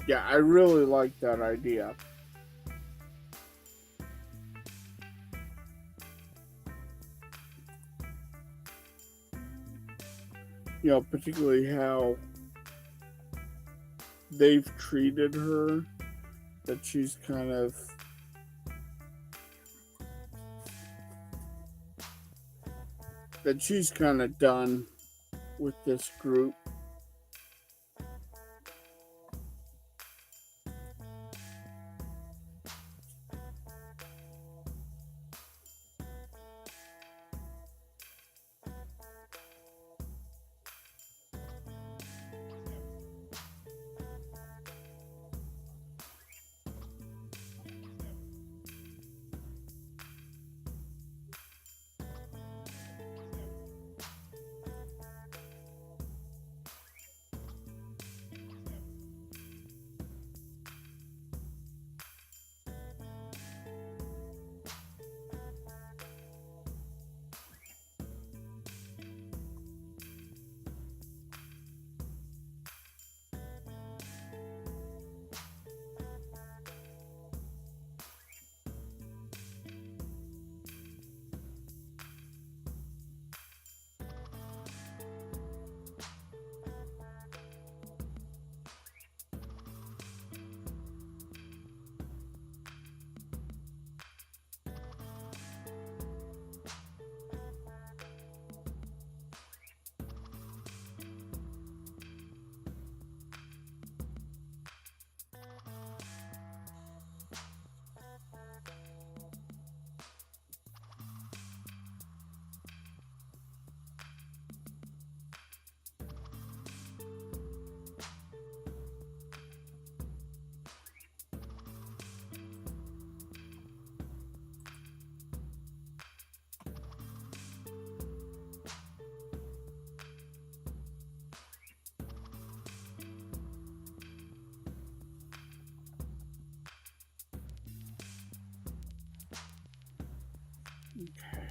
Yeah, I really like that idea. You know, particularly how they've treated her, that she's kind of done with this group. Okay.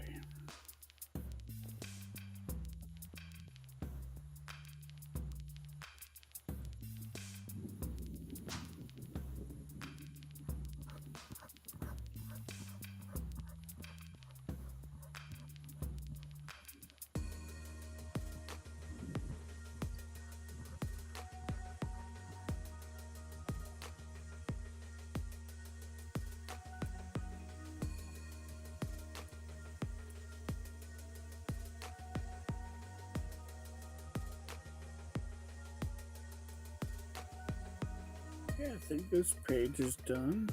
Yeah, I think this page is done.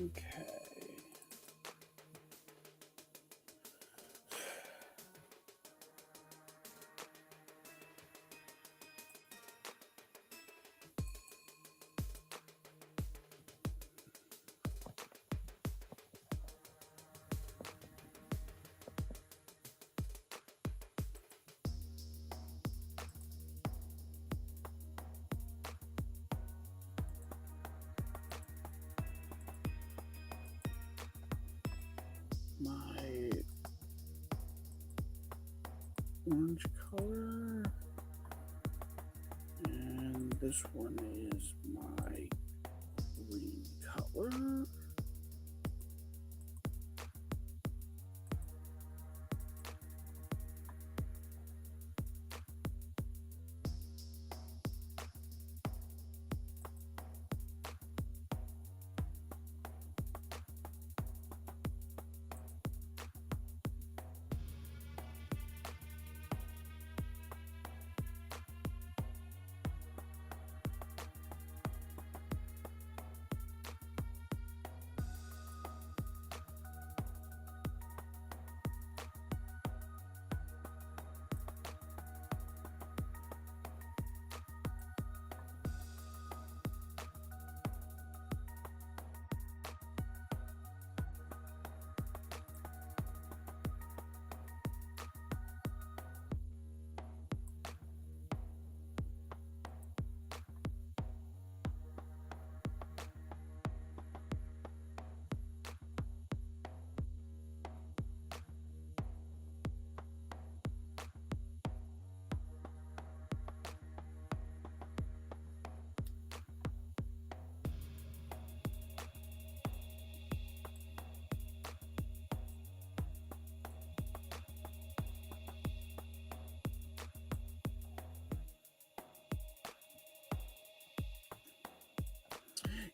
Okay. My orange color, and this one is my green color.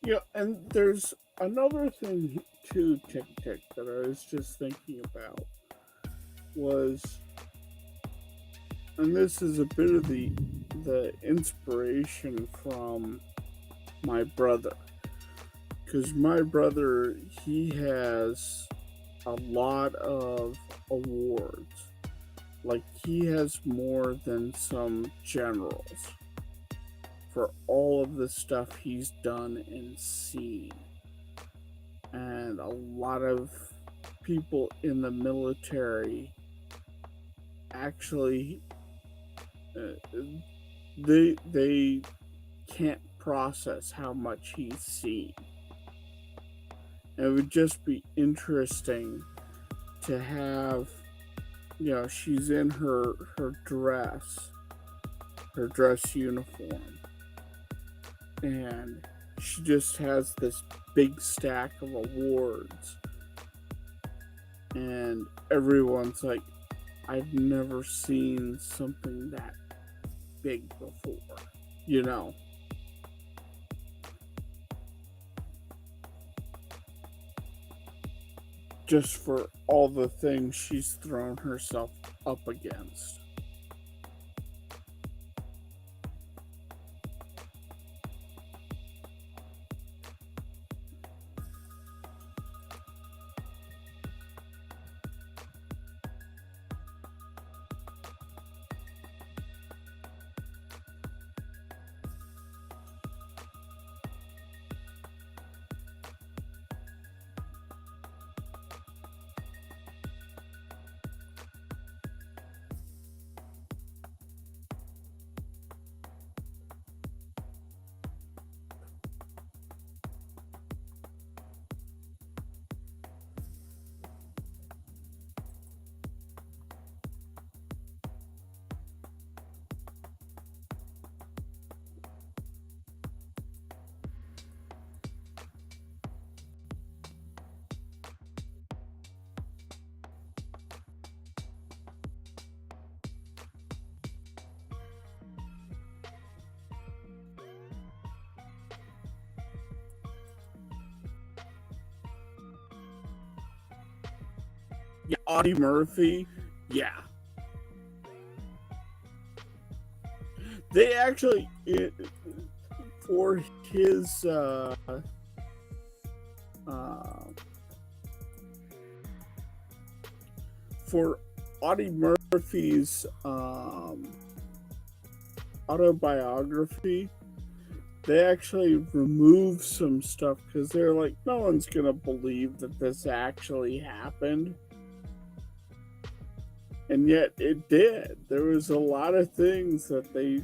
Yeah, and there's another thing too, Tick Tick, that I was just thinking about was, and this is a bit of the inspiration from my brother, because my brother, he has a lot of awards. Like, he has more than some generals for all of the stuff he's done and seen. And a lot of people in the military actually, uh, they can't process how much he's seen. It would just be interesting to have, she's in her dress uniform, and she just has this big stack of awards, and everyone's like, I've never seen something that big before, you know. Just for all the things she's thrown herself up against. Yeah, Audie Murphy, yeah. They actually, for his uh, for Audie Murphy's autobiography, they actually removed some stuff because they're like, no one's gonna believe that this actually happened. And yet it did. There was a lot of things that they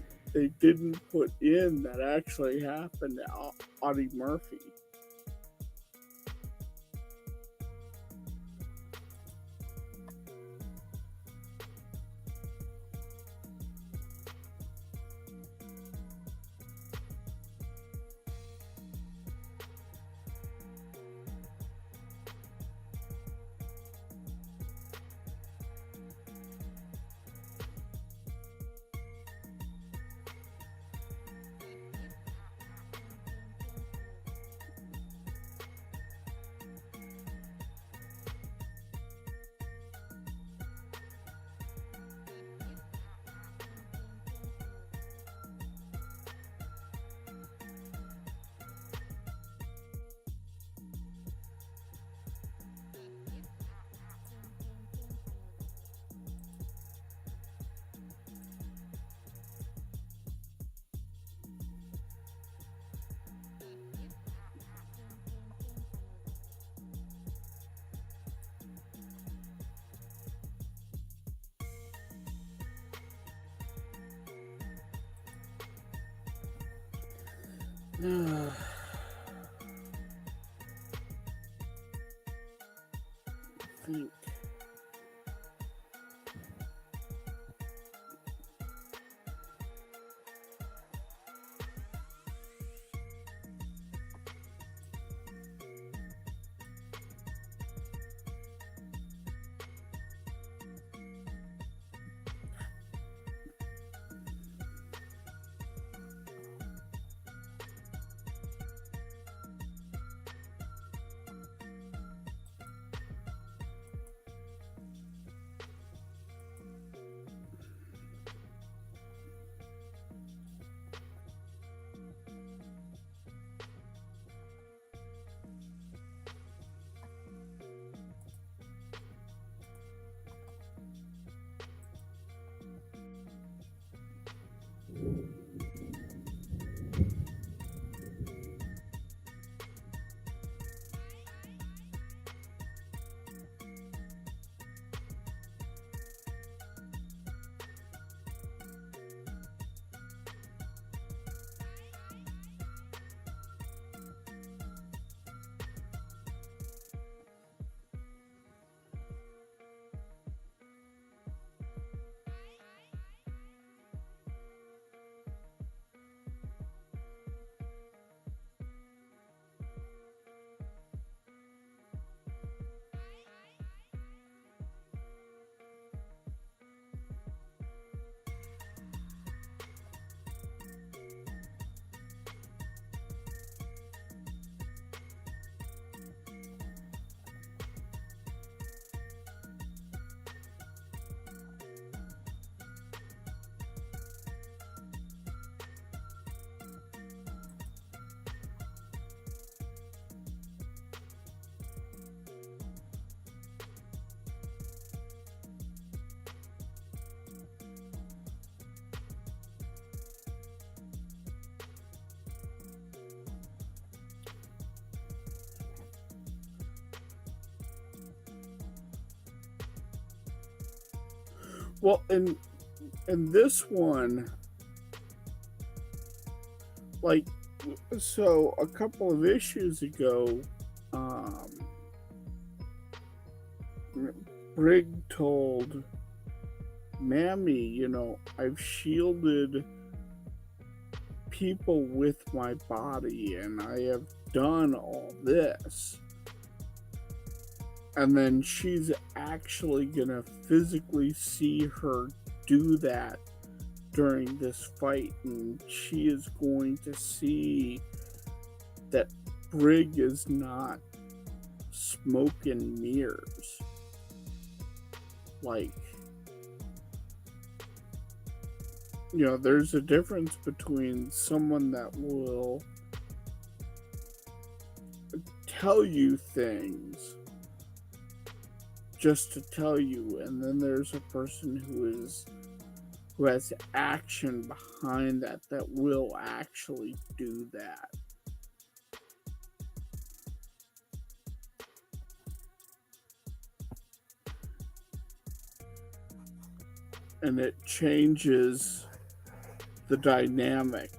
didn't put in that actually happened to Audie Murphy. Think. Well, in this one, like, so a couple of issues ago, um, Brig told Mammy, I've shielded people with my body and I have done all this. And then she's actually gonna physically see her do that during this fight, and she is going to see that Brig is not smoke and mirrors. Like, there's a difference between someone that will tell you things just to tell you, and then there's a person who has action behind that will actually do that. And it changes the dynamic.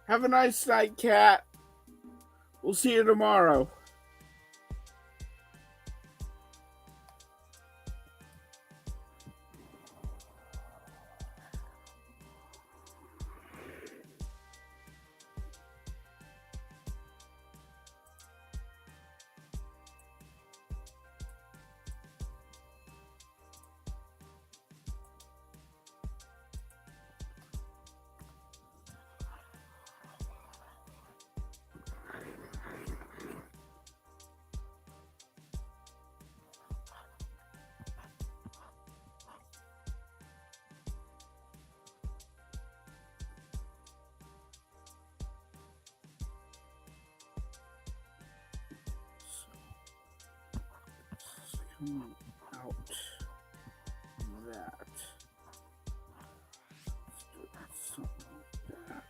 Have a nice night, cat. We'll see you tomorrow. Come out that. Let's do something like that.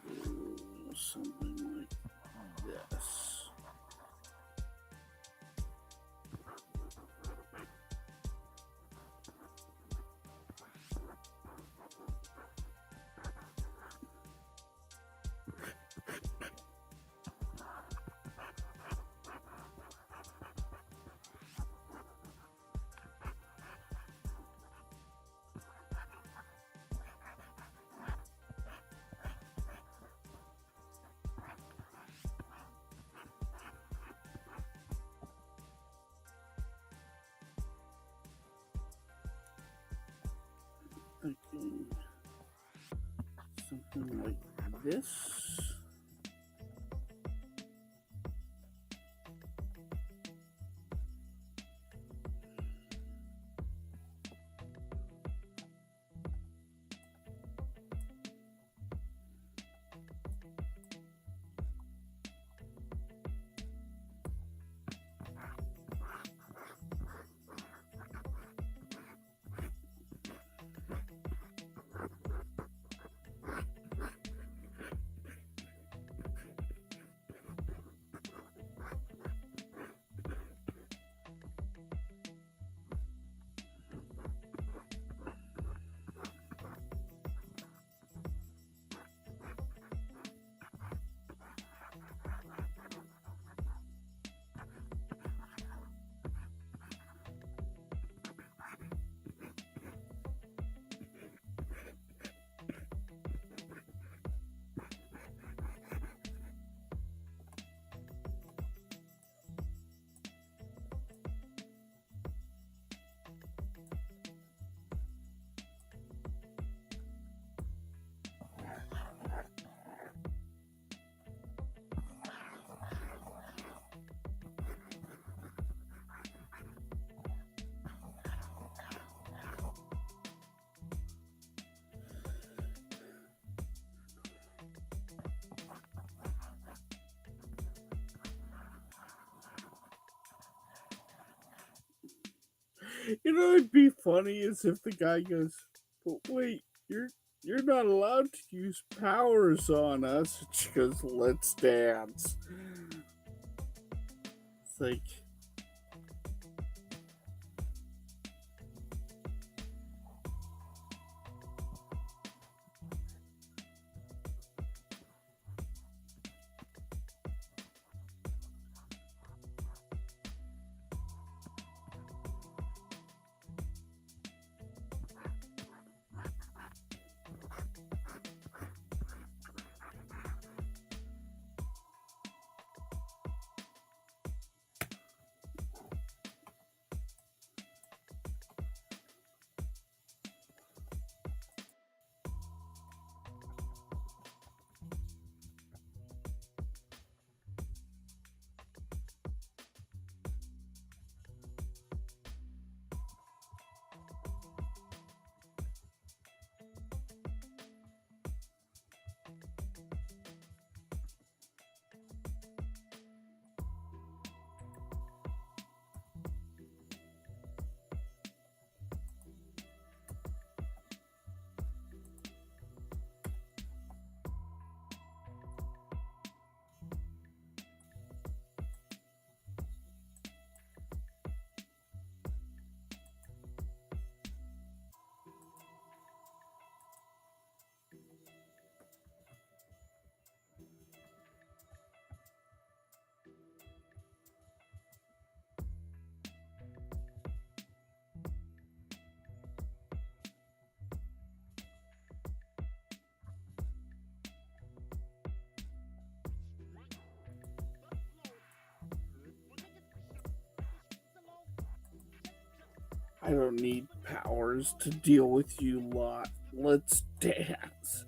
Do something like this. Okay. Something like this. You know, it'd be funny as if the guy goes, "But wait, you're not allowed to use powers on us." And she goes, "Let's dance." It's like, I don't need powers to deal with you lot. Let's dance.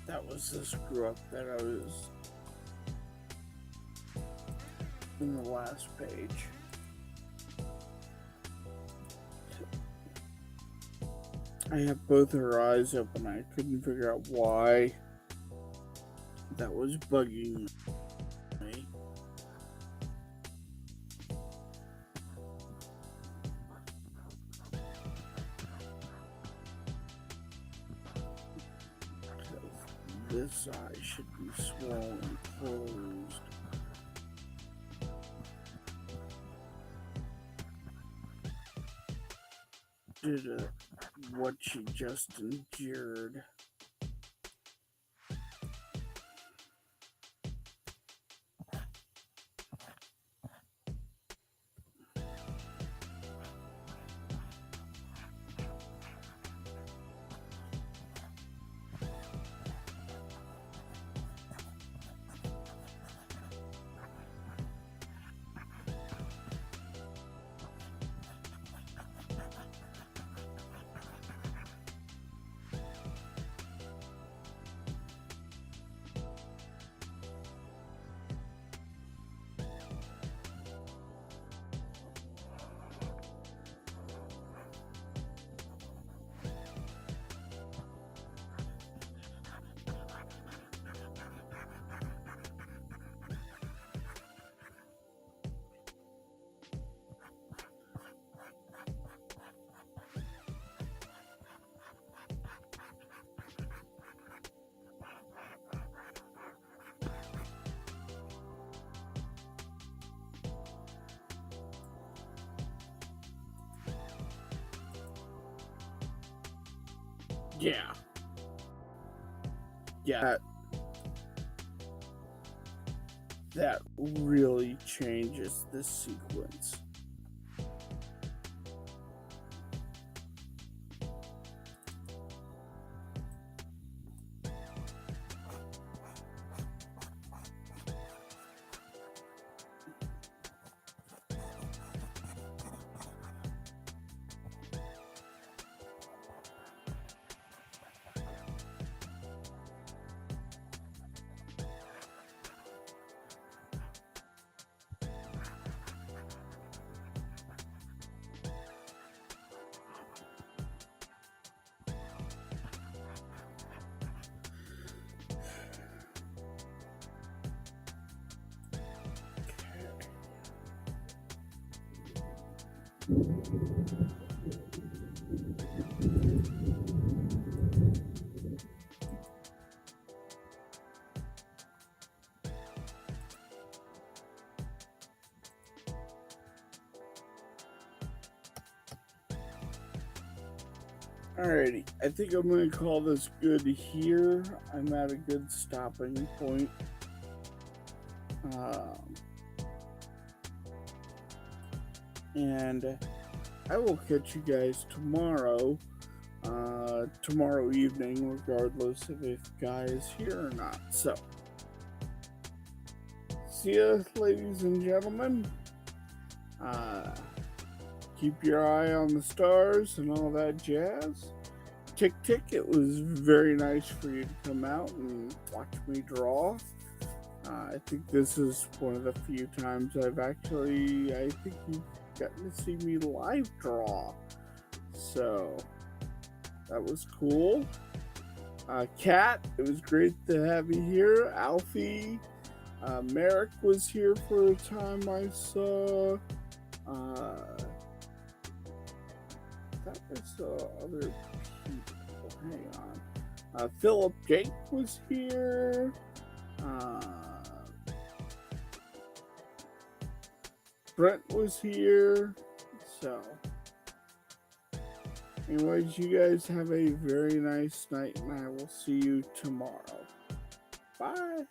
That was the screw up that I was in the last page. I have both her eyes open. I couldn't figure out why that was bugging me. This eye should be swollen closed. Due to what she just endured. Yeah. Yeah. That really changes the sequence. Alrighty, I think I'm going to call this good here. I'm at a good stopping point. Um, and I will catch you guys tomorrow evening, regardless of if Guy is here or not. So, see ya, ladies and gentlemen. Uh, keep your eye on the stars and all that jazz. Tick Tick, it was very nice for you to come out and watch me draw. I think this is one of the few times I think you've gotten to see me live draw. So, that was cool. Kat, it was great to have you here. Alfie, Merrick was here for a time I saw. That was other people. Hang on. Philip Jake was here. Brent was here. So, anyways, you guys have a very nice night, and I will see you tomorrow. Bye.